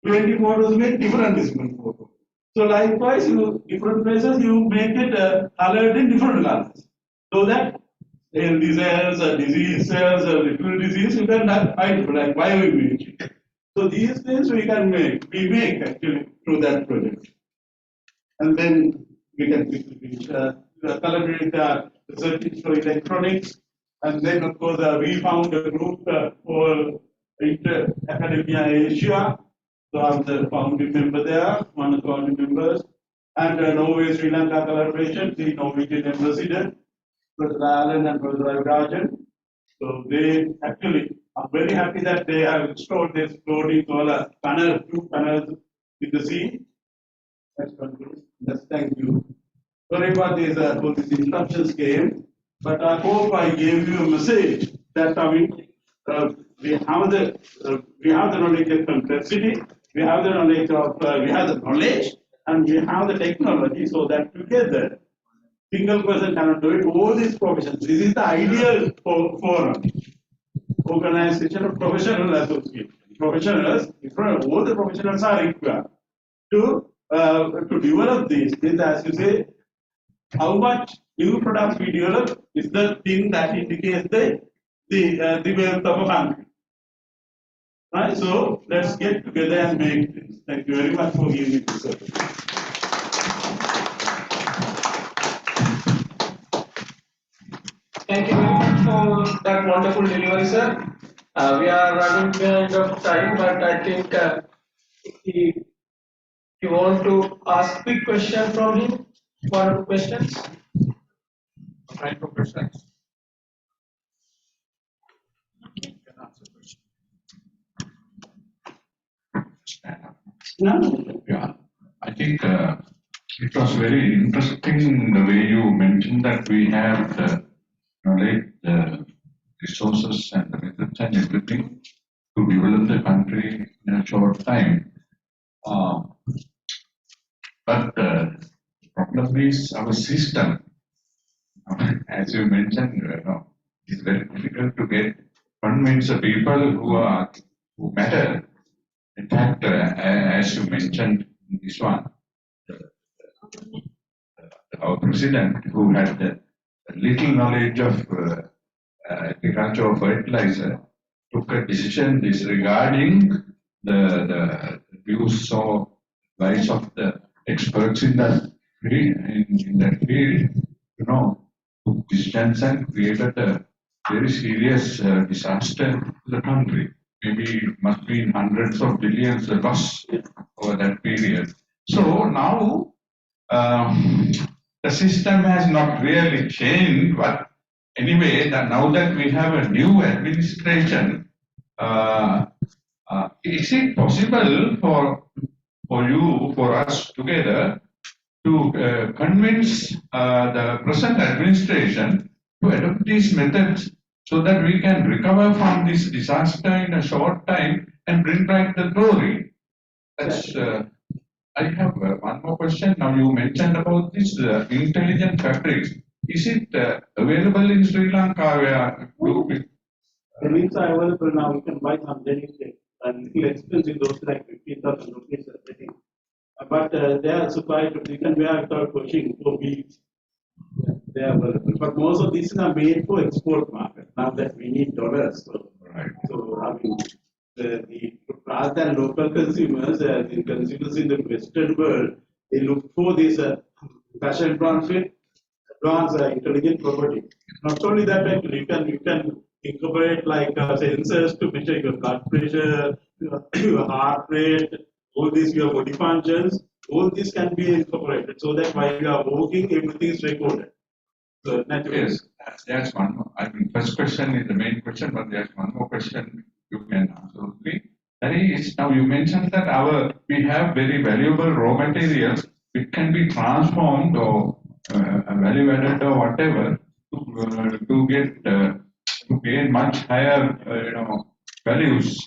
20 photons make different visible photons. So likewise, different places you make it colored in different colors, so that healthy cells, disease cells, liquid disease, you can hide like bioimaging. So these things we make actually through that project, and then we can collaborate the research for electronics, and then of course we found a group for Academia Asia. So I'm the founding member there, one of the founding members, and Norway Sri Lanka collaboration, the Norwegian ambassador, Professor Allen and Professor Rajan. So they actually, I'm very happy that they have installed this floating solar panel, 2 panels in the sea. That's concludes. Yes, thank you. Sorry about this interruptions came, but I hope I gave you a message that we have the knowledge of complexity, we have the knowledge and we have the technology, so that together single person cannot do it. All these professions. This is the ideal forum. Organization of professional associations. Professionals, all the professionals are required to develop these. As you say, how much new products we develop is the thing that indicates the wealth of a country. Right? So let's get together and make this. Thank you very much for giving me this opportunity. Thank you very much for that wonderful delivery, sir. We are running behind of time, but I think if you want to ask quick question from him, 1 or 2 questions. Time for questions. You can answer questions. Yeah, I think it was very interesting the way you mentioned that we have the knowledge, the resources, and the methods and everything to develop the country in a short time. But the problem is our system. As you mentioned, it's very difficult to convince the people who matter. In fact, as you mentioned in this one, our president, who had little knowledge of agriculture or fertilizer, took a decision disregarding the views or advice of the experts in that in that field, you know, took distance and created a very serious disaster to the country. Maybe it must be in hundreds of billions loss over that period. So now the system has not really changed, but anyway, now that we have a new administration, is it possible for us together to convince the present administration to adopt these methods so that we can recover from this disaster in a short time and bring back the glory? That's, I have one more question. Now you mentioned about this intelligent fabrics. Is it available in Sri Lanka? The links are available now. You can buy some dedicated and little expensive, those like 15,000 rupees, I think. But they are supplied, you can wear without pushing for weeks. They are available. But most of these are made for export market. Now that we need dollars. So I mean, rather than local consumers, the consumers in the Western world, they look for this fashion brand fit, advanced intelligent property. Not only that, actually, you can incorporate like sensors to measure your blood pressure, your heart rate, all these your body functions. All this can be incorporated so that while you are walking, everything is recorded. So naturally. Yes, there's one more. I mean, first question is the main question, but there's one more question you can answer. Okay? That is, now you mentioned that we have very valuable raw materials which can be transformed or value added or whatever to gain much higher values.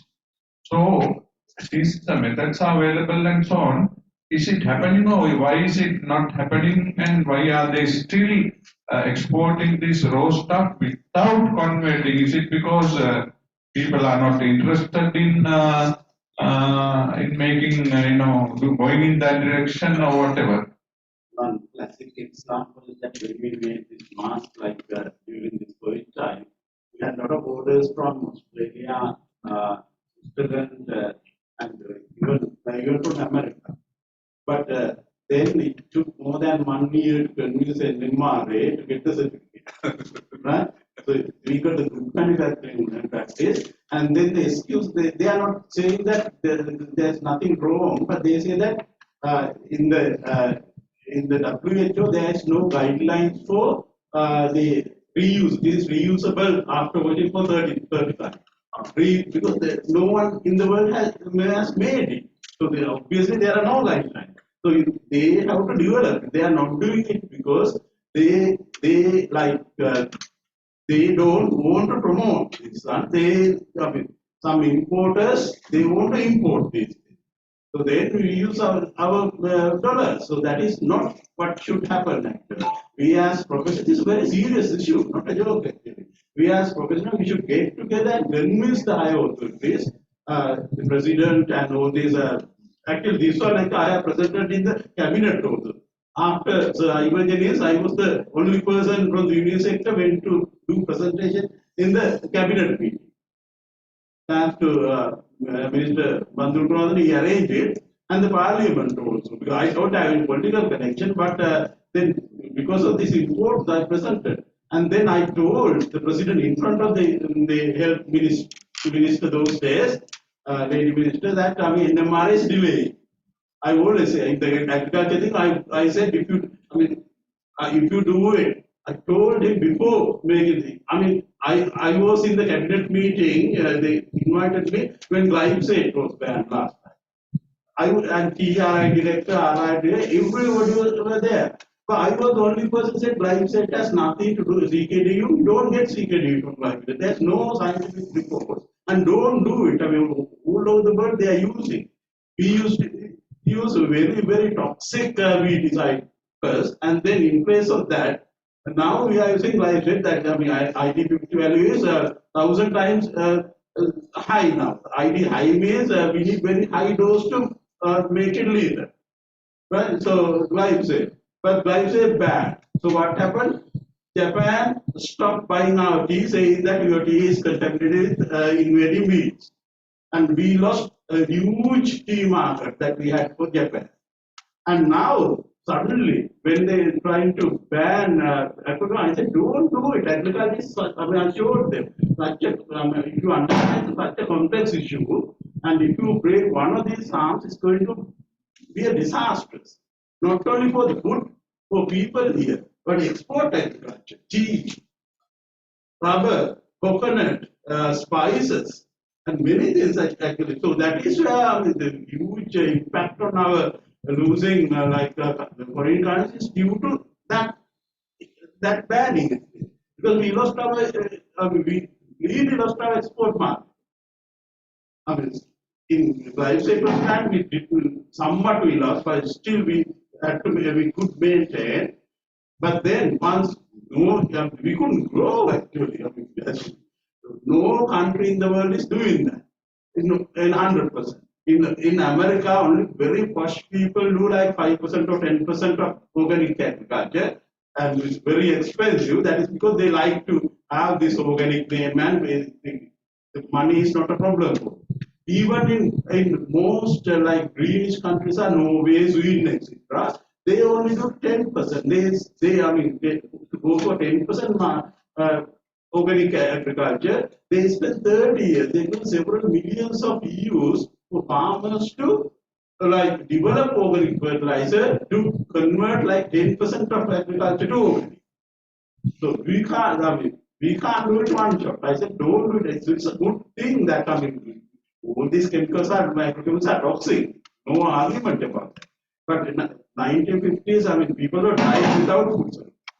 So since the methods are available and so on, is it happening or why is it not happening and why are they still exporting this raw stuff without converting? Is it because people are not interested in making, going in that direction or whatever? One classic example is that when we made this mask, like during this COVID time, we had a lot of orders from Australia, Switzerland, and even from America. But then it took more than 1 year to convince NMRA to get the certificate. Right? So we got the good manufacturing practice, and then the excuse, they are not saying that there's nothing wrong, but they say that in the WHO there is no guidelines for the reuse. It is reusable after working for 35. Because no one in the world has made it. So obviously there are no guidelines. So they have to develop. They are not doing it because they don't want to promote this. Some importers, they want to import this. So then we use our dollars. So that is not what should happen actually. We as professionals, this is a very serious issue, not a joke actually. We as professionals, we should get together and convince the higher authorities, the president and all these. Actually, these are like I have presented in the cabinet also. After emergencies, I was the only person from the union sector went to do presentation in the cabinet meeting. Thanks to Minister Bandhu Pradhan, he arranged it, and the parliament also. Because I don't have any political connection, but then because of this import, I presented. And then I told the president in front of the health minister those days, lady minister, that NMRA is delaying. I always say, in the agriculture thing, I said, if you do it, I told him before making it. I was in the cabinet meeting, they invited me when glyphosate was banned last time. And TRI director, RI director, everybody was there. But I was the only person who said glyphosate has nothing to do with CKDU. You don't get CKDU from glyphosate. There's no scientific report. And don't do it. All over the world they are using. We used to use a very, very toxic weedicide first, and then in place of that, now we are using glyphosate that ID50 value is 1,000 times high now. ID high means we need very high dose to make it lethal. Right? So glyphosate. But glyphosate bad. So what happened? Japan stopped buying our tea, saying that your tea is contaminated invading weeds. And we lost a huge tea market that we had for Japan. And now suddenly, when they trying to ban agriculture, I said, don't do it. Agriculture is, I showed them, if you understand such a complex issue, and if you break one of these arms, it's going to be a disastrous. Not only for the food, for people here, but export agriculture, tea, rubber, coconut, spices, and many things actually. So that is where the huge impact on our losing the foreign currencies due to that banning. Because we lost our, we really lost our export market. I mean, in life cycle plan, we did somewhat we lost, but still we had to we could maintain. But then once we couldn't grow actually. I mean, no country in the world is doing that in 100%. In America, only very posh people do like 5% or 10% of organic agriculture, and it's very expensive. That is because they like to have this organic name, and the money is not a problem. Even in most like greenish countries are Norway, Sweden, etc. They only do 10%. They go for 10% organic agriculture. They spend 30 years. They do several millions of euros for farmers to like develop organic fertilizer to convert like 10% of agriculture to organic. So we can't do it one shot. I said, don't do it. It's a good thing that all these chemicals are microchemicals are toxic. No argument about that. But in the 1950s, people were dying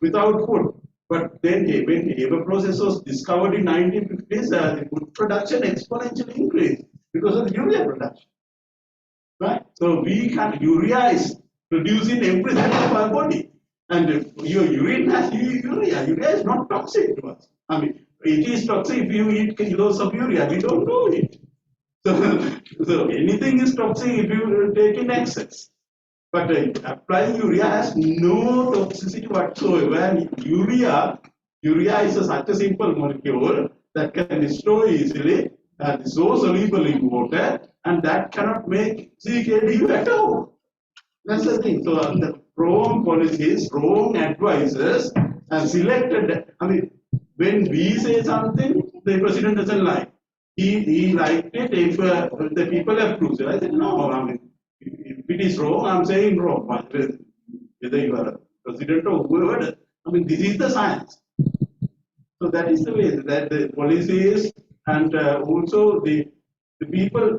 without food. But then when Haber process was discovered in 1950s, the food production exponentially increased because of urea production. Right? So urea is produced in every cell of our body. And your urine has urea. Urea is not toxic to us. It is toxic if you eat kilos of urea. We don't know it. So anything is toxic if you take in excess. But applying urea has no toxicity whatsoever. And urea is such a simple molecule that can destroy easily and so soluble in water, and that cannot make CKD at all. That's the thing. So the wrong policies, wrong advisors, and selected. When we say something, the president doesn't like. He liked it if the people approve it. I said no. If it is wrong, I'm saying wrong. Whether you are a president or whoever, this is the science. So that is the way that the policies and also the people.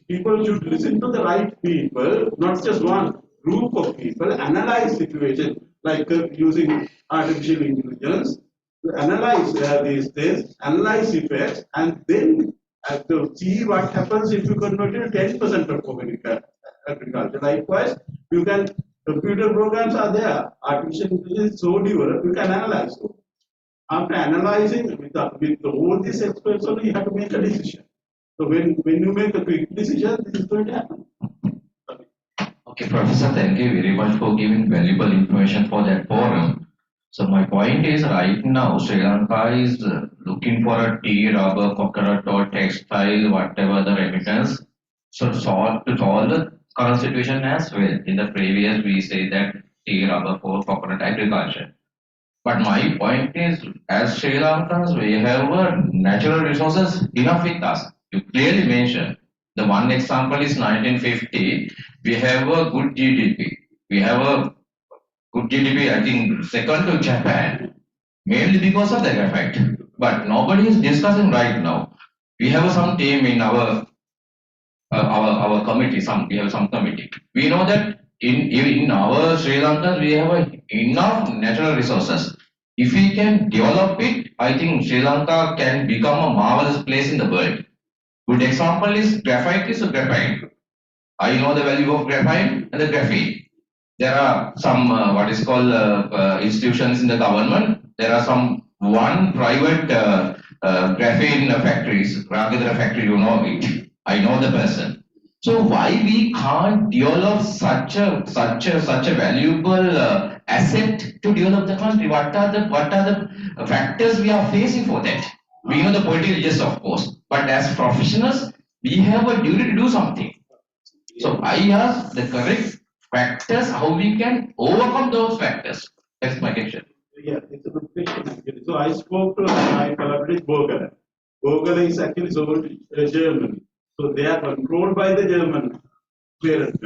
People should listen to the right people, not just one group of people. Analyze situation like using artificial intelligence to analyze these things, analyze effects, and then to see what happens if you convert it to 10% of organic agriculture. Likewise, computer programs are there. Artificial intelligence is so developed, you can analyze. So after analyzing with all these experts, only you have to make a decision. So when you make a quick decision, this is going to happen. Okay, Professor, thank you very much for giving valuable information for that forum. So my point is right now Sri Lanka is looking for a tea, rubber, coconut or textile, whatever the remittance. So to solve the current situation as well. In the previous we say that tea, rubber for coconut agriculture. But my point is, as Sri Lankans, we have natural resources enough with us. You clearly mentioned. The one example is 1950. We have a good GDP. We have a good GDP, I think, second to Japan, mainly because of the graphite. But nobody is discussing right now. We have some team in our committee. We have some committee. We know that in our Sri Lanka we have enough natural resources. If we can develop it, I think Sri Lanka can become a marvelous place in the world. Good example is graphite is a graphite. I know the value of graphite and the graphene. There are some what is called institutions in the government. There are some one private graphene factories, Raghidra factory, you know it. I know the person. So why we can't develop such a valuable asset to develop the country? What are the factors we are facing for that? We know the political yes, of course, but as professionals, we have a duty to do something. So I ask the correct factors, how we can overcome those factors. That's my question. Yeah, it's a good question actually. So I spoke to my collaborator Burger. Burger is actually sold in Germany. So they are controlled by the German parent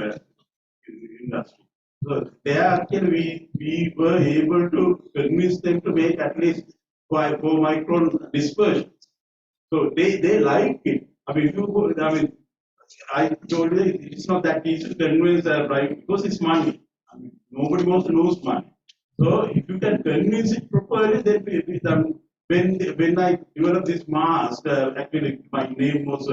industry. So they are actually we were able to convince them to make at least 4 micron dispersion. So they like it. I mean, if you go, I mean, I told you it's not that easy to convince them, right? Because it's money. I mean, nobody wants to lose money. So if you can convince it properly, then when I developed this mask, actually my name was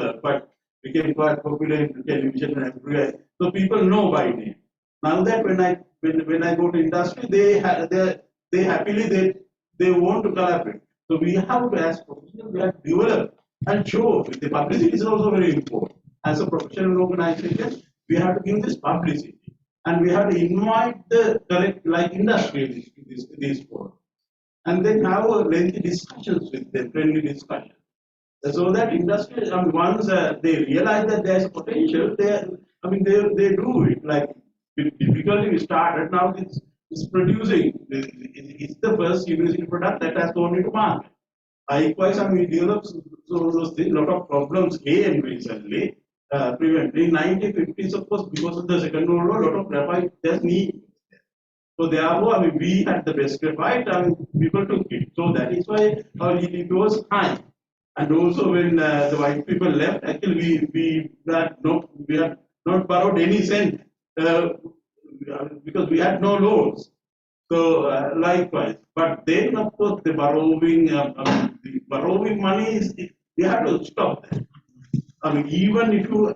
became quite popular in television and everywhere. So people know my name. Now that when I go to industry, they happily they want to collaborate. So we have to as professionals, we have to develop and show. The publicity is also very important. As a professional organization, we have to give this publicity. And we have to invite the correct, like industrialists to these forums. And then have a lengthy discussions with them, friendly discussions. So that industry, I mean, once they realize that there's potential, they do it. Like difficulty we started, now it's producing. It's the first university product that has gone into market. Likewise, I mean, we developed those things. A lot of problems came recently. Previously, in 1950s, of course, because of the Second World War, a lot of graphite just need. So therefore, I mean, we had the best graphite and people took it. So that is why our GDP was high. And also when the white people left, actually we had not borrowed any cent because we had no loans. So likewise, but then of course the borrowing money is we have to stop that. I mean, even if you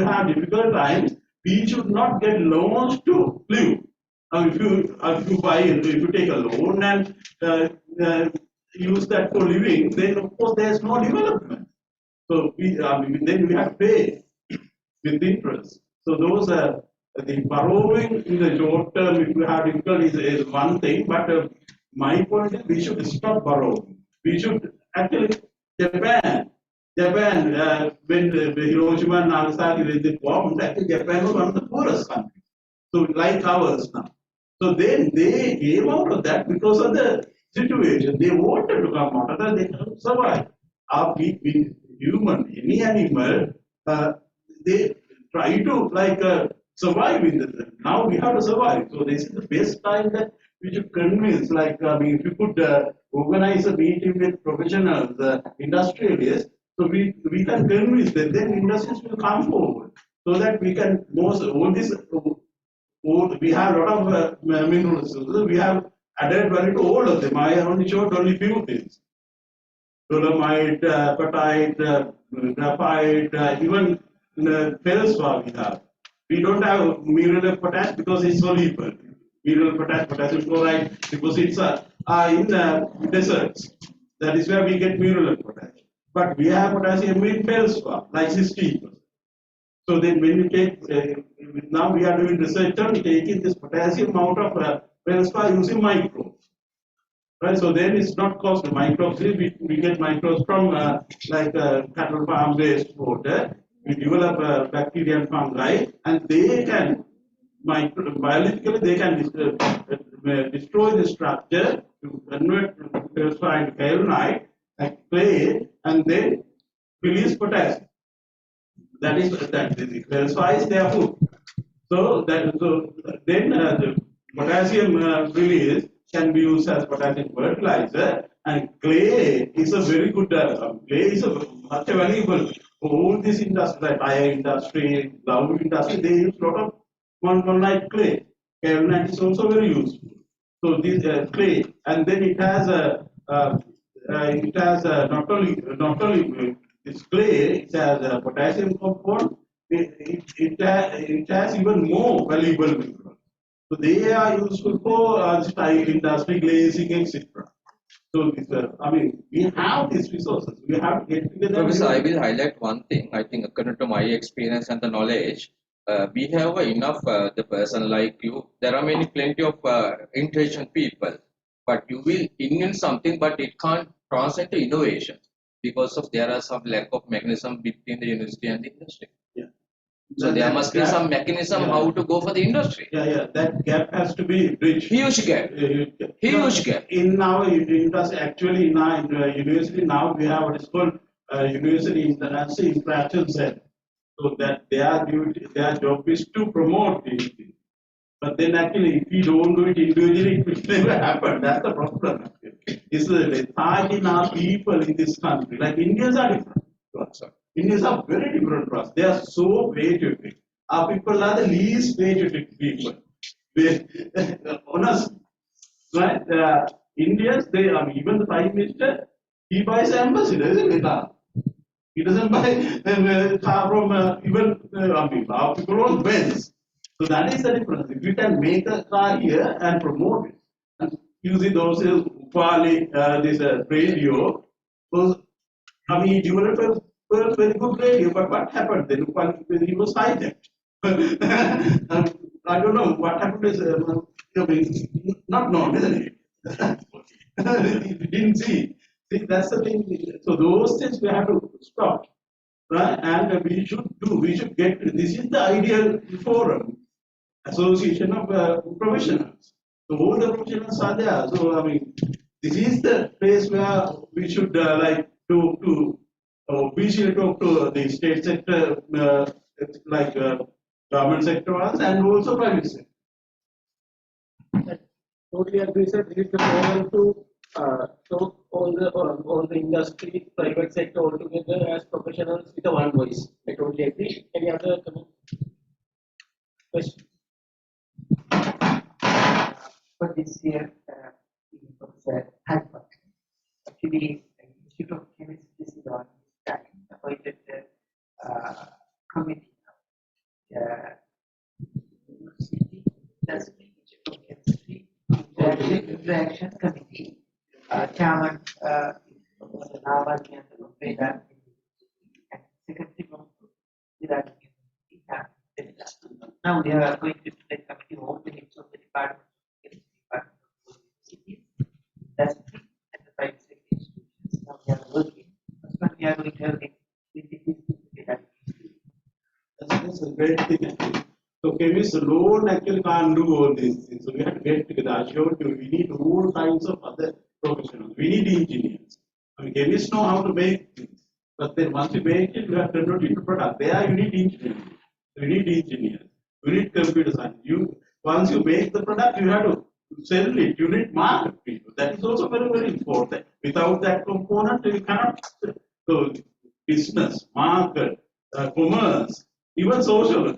have difficult times, we should not get loans to live. If you take a loan and use that for living, then of course there's no development. So then we have to pay with interest. So those are the borrowing in the short term. If you have difficulties, is one thing. But my point is, we should stop borrowing. We should actually Japan, when Hiroshima and Nagasaki were bombed, actually Japan was one of the poorest countries. So like ours now. So then they came out of that because of the situation. They wanted to come out of that, they couldn't survive. Our human, any animal, they try to survive in the now we have to survive. So this is the best time that we should convince, if you could organize a meeting with professionals, industrialists, so we can convince them, then industries will come forward. So that we can we have a lot of minerals. We have added value to all of them. I only showed only few things. Dolomite, apatite, graphite, even feldspar we have. We don't have mineral of potash because it's soluble. Mineral potash, potassium chloride, because it's in deserts. That is where we get mineral of potash. But we have potassium in feldspar, like 60%. So then when we take, now we are doing research on taking this potassium out of feldspar using microbes. Right, so then it's not cost microbes. We get microbes from cattle farm waste water. We develop bacteria and fungi, and they can biologically they can destroy the structure to convert feldspar into kaolinite and clay, and then release potassium. That is that the feldspar is their food. So then the potassium release can be used as potassium fertilizer, and clay is a very good clay is much valuable for all this industry, like tire industry, glove industry. They use a lot of monazite clay. Kaolinite is also very useful. So this clay, and then it has not only this clay, it has a potassium compound. It has even more valuable minerals. So they are useful for style industry, glazing, etc. So we have these resources. We have to get together. Professor, I will highlight one thing. I think according to my experience and the knowledge, we have enough the person like you. There are plenty of intelligent people, but you will invent something, but it can't translate to innovation because of there are some lack of mechanism between the university and the industry. Yeah. So there must be some mechanism how to go for the industry. Yeah, that gap has to be bridged. Huge gap. Huge gap. In our industry, actually in our university now we have what is called University International Interaction Center. So that their job is to promote these things. But then actually, if you don't do it individually, it will never happen. That's the problem. It's the lethargy in our people in this country. Like Indians are different. Indians are very different from us. They are so patriotic. Our people are the least patriotic people. Honest, right? Indians, even the Prime Minister, he buys ambassadors in car. He doesn't buy a car from our people own Benz. So that is the difference. If you can make a car here and promote it, and using those Upali, this radio, so he developed a very good radio, but what happened then? Upali, he was hijacked. I don't know what happened is not known, isn't it? You didn't see. See, that's the thing. So those things we have to stop, right? And we should get. This is the ideal forum, association of professionals. So all the professionals are there. So I mean, this is the place where we should we should talk to the state sector, like government sector ones, and also private sector. Totally agree, sir. This is the forum to talk all the industry, private sector all together as professionals with a one voice. I totally agree. Any other question? For this year, Professor Halpert, actually, the Institute of Chemistry is on appointed committee. University does Institute of Chemistry Interaction Committee. Chairman Professor Lavanya Veda and Secretary of Virat. Now we are going to the committee all the heads of the department of cities, industry, and the private sector institutions. Now we are working. That's what we are going to have That's a great thing actually. So chemists alone actually can't do all these things. So we have to get together. I showed you we need all kinds of other professionals. We need engineers. I mean, chemists know how to make things. But then once you make it, you have to turn it into product. There you need engineers. You need engineers. You need computer science. Once you make the product, you have to sell it. You need market people. That is also very, very important. Without that component, you cannot. So business, market, commerce, even social.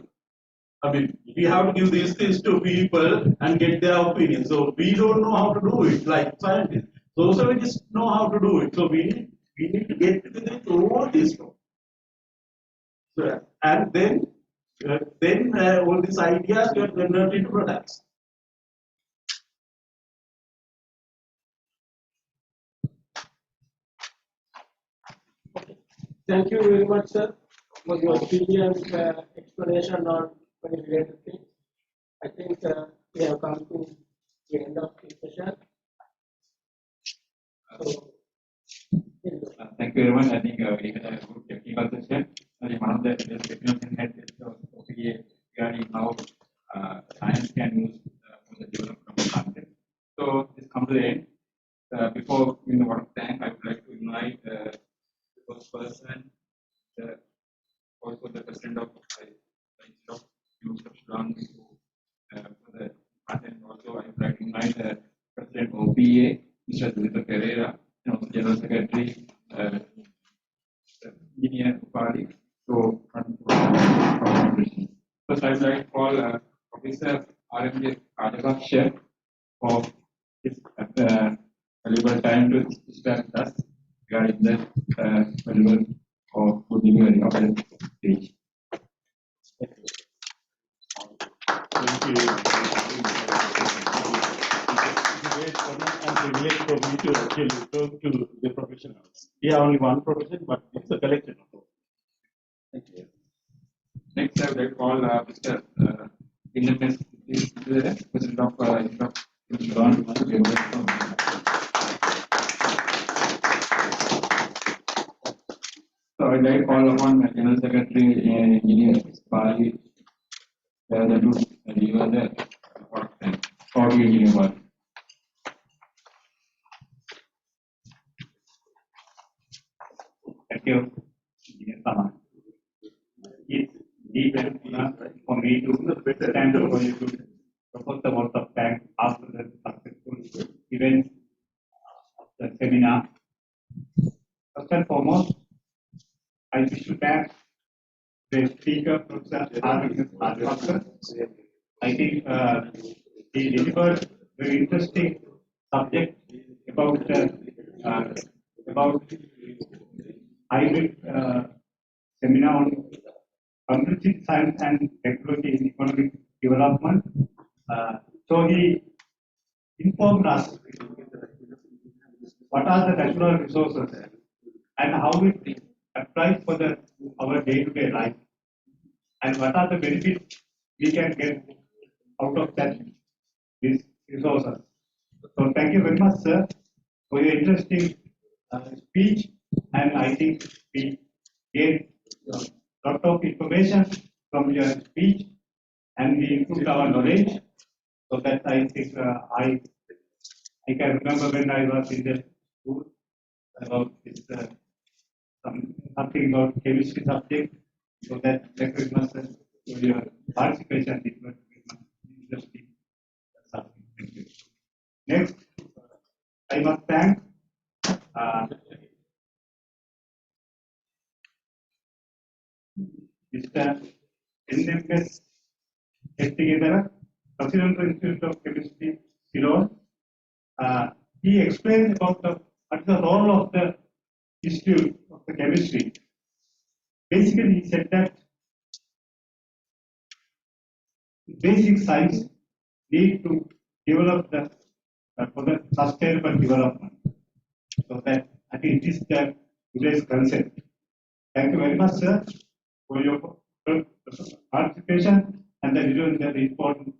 I mean, we have to give these things to people and get their opinion. So we don't know how to do it like scientists. Sociologists know how to do it. So we need to get together to all these stuff. So, and then all these ideas get converted into products. Thank you very much, sir, for your brilliant explanation on very related things. I think we have come to the end of the session. So, Thank you very much. I think we had a good technical session. One of the technical things had regarding how science can use for the development of content. So this comes to the end. Before giving the word of thanks, I would like to invite the first person, also the president of the Institute of Shillong for the content. Also, I would like to invite the president of OPA, Mr. Zulita Pereira, and also General Secretary, Engineer Upali. So, first, I would like to call Professor R.M.J. Rajapaksa for his valuable time to discuss us regarding the valuable or good delivery of the speech. Thank you. It's a great honor and privilege for me to actually talk to the professionals. We have only one profession, but it's a collection of them. Thank you. Next, I would like to call Mr. Independence, President of So I would like to call upon my General Secretary, Engineer Pali Audio engineer work. Thank you, Engineer Sama. It's deep enough for me to stand over you to propose the vote of thanks after the successful event of the seminar. First and foremost, I wish to thank the speaker, Professor R. I think he delivered very interesting subject about hybrid seminar on comparative science and technology in economic development. So he informed us what are the natural resources and how it applies for our day-to-day life, and what are the benefits we can get out of these resources. So thank you very much, sir, for your interesting speech, and I think we gained a lot of information from your speech, and we improved our knowledge. So that I think I can remember when I was in the school about this something about chemistry subject. So that thank you very much, sir, for your participation. It was very much interesting subject. Thank you. Next, I must thank Mr. NMS Hestigedara, President of the Institute of Chemistry, Ceylon. He explained about what is the role of the Institute of the Chemistry. Basically, he said that basic science need to develop for the sustainable development. So that I think this is the today's concept. Thank you very much, sir, for your participation and the important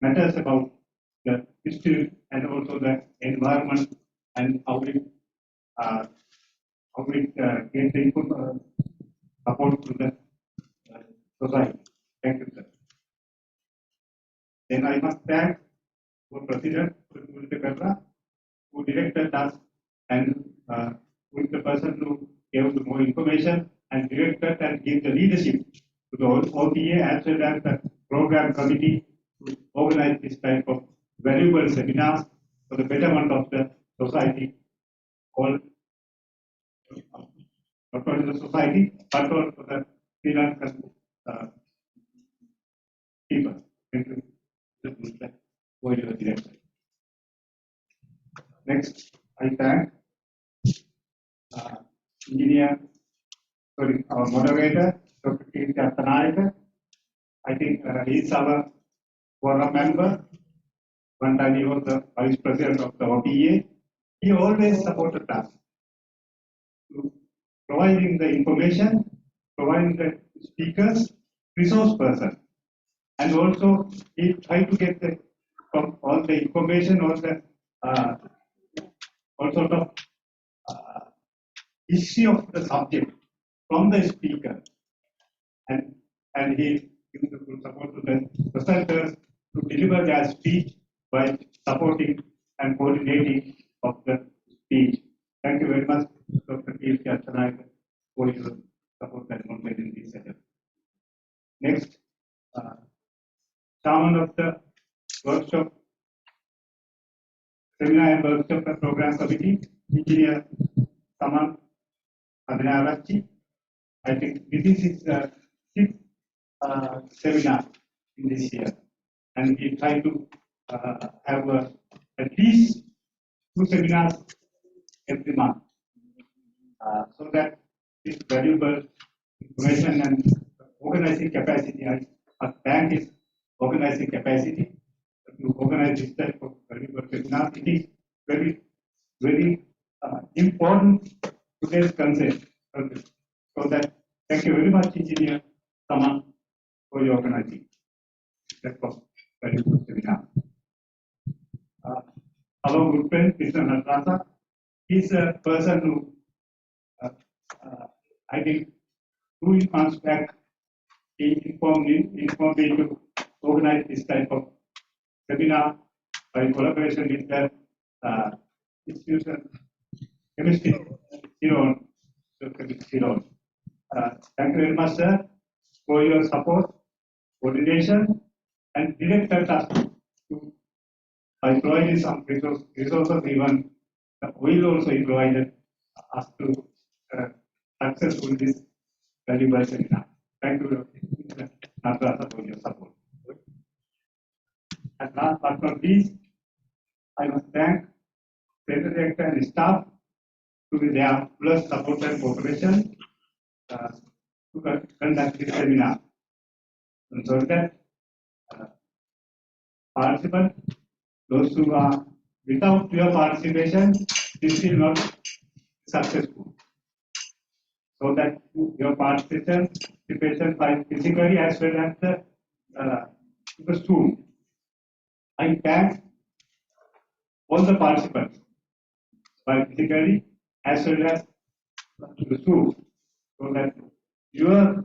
matters about the history and also the environment and how we get the input support to the society. Thank you, sir. Then I must thank our President, who directed us and who is the person who gave the more information and directed and gave the leadership to the OTA as well as the program committee to organize this type of valuable seminars for the betterment of the society, all not only the society but also the Sri Lankan people. Thank you for your direction. Next, I thank our moderator, Dr. K. Chattanayaka. I think he is our forum member. One time he was the vice president of the OTA. He always supported us to providing the information, providing the speakers, resource person, and also he tried to get all the information, all sort of history of the subject from the speaker, and he gives the full support to the presenters to deliver their speech by supporting and coordinating of the speech. Thank you very much, Dr. K. Chattanayaka, for your support and knowledge in this setup. Next, chairman of the workshop, seminar and workshop and program committee, Engineer Saman Adinarachi. I think this is his sixth seminar in this year, and we try to have at least 2 seminars every month, so that this valuable information and organizing capacity, I thank his organizing capacity to organize this type of valuable seminars. It is very, very important today's concept. So that, thank you very much, Engineer Saman, for your organizing. That was very good seminar. Our good friend, Mr. Nadrasa, is a person who, I think, 2 months back, he informed me to organize this type of seminar by collaboration with the institution, chemistry, Ceylon, Ceylon. Thank you very much, sir, for your support, coordination, and directed us to by providing some resources even will also provide us to successful this valuable seminar. Thank you, Nadrasa, for your support. And last but not least, I must thank Center Director and staff to their plus support and cooperation to conduct this seminar. And so that participants, those who are without your participation, this will not successful. So that your participation by physically as well as the student. I thank all the participants by physically as well as the student. So that your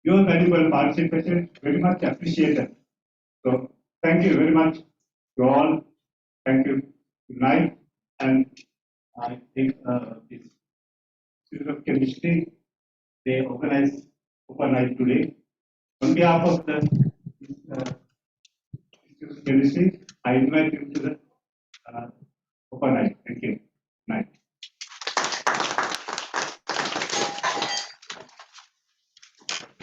valuable participation very much appreciated. So thank you very much to all. Thank you. Good night. And I think this Institute of Chemistry, they organize open night today. On behalf of the Institute of Chemistry, I invite you to the open night. Thank you. Night.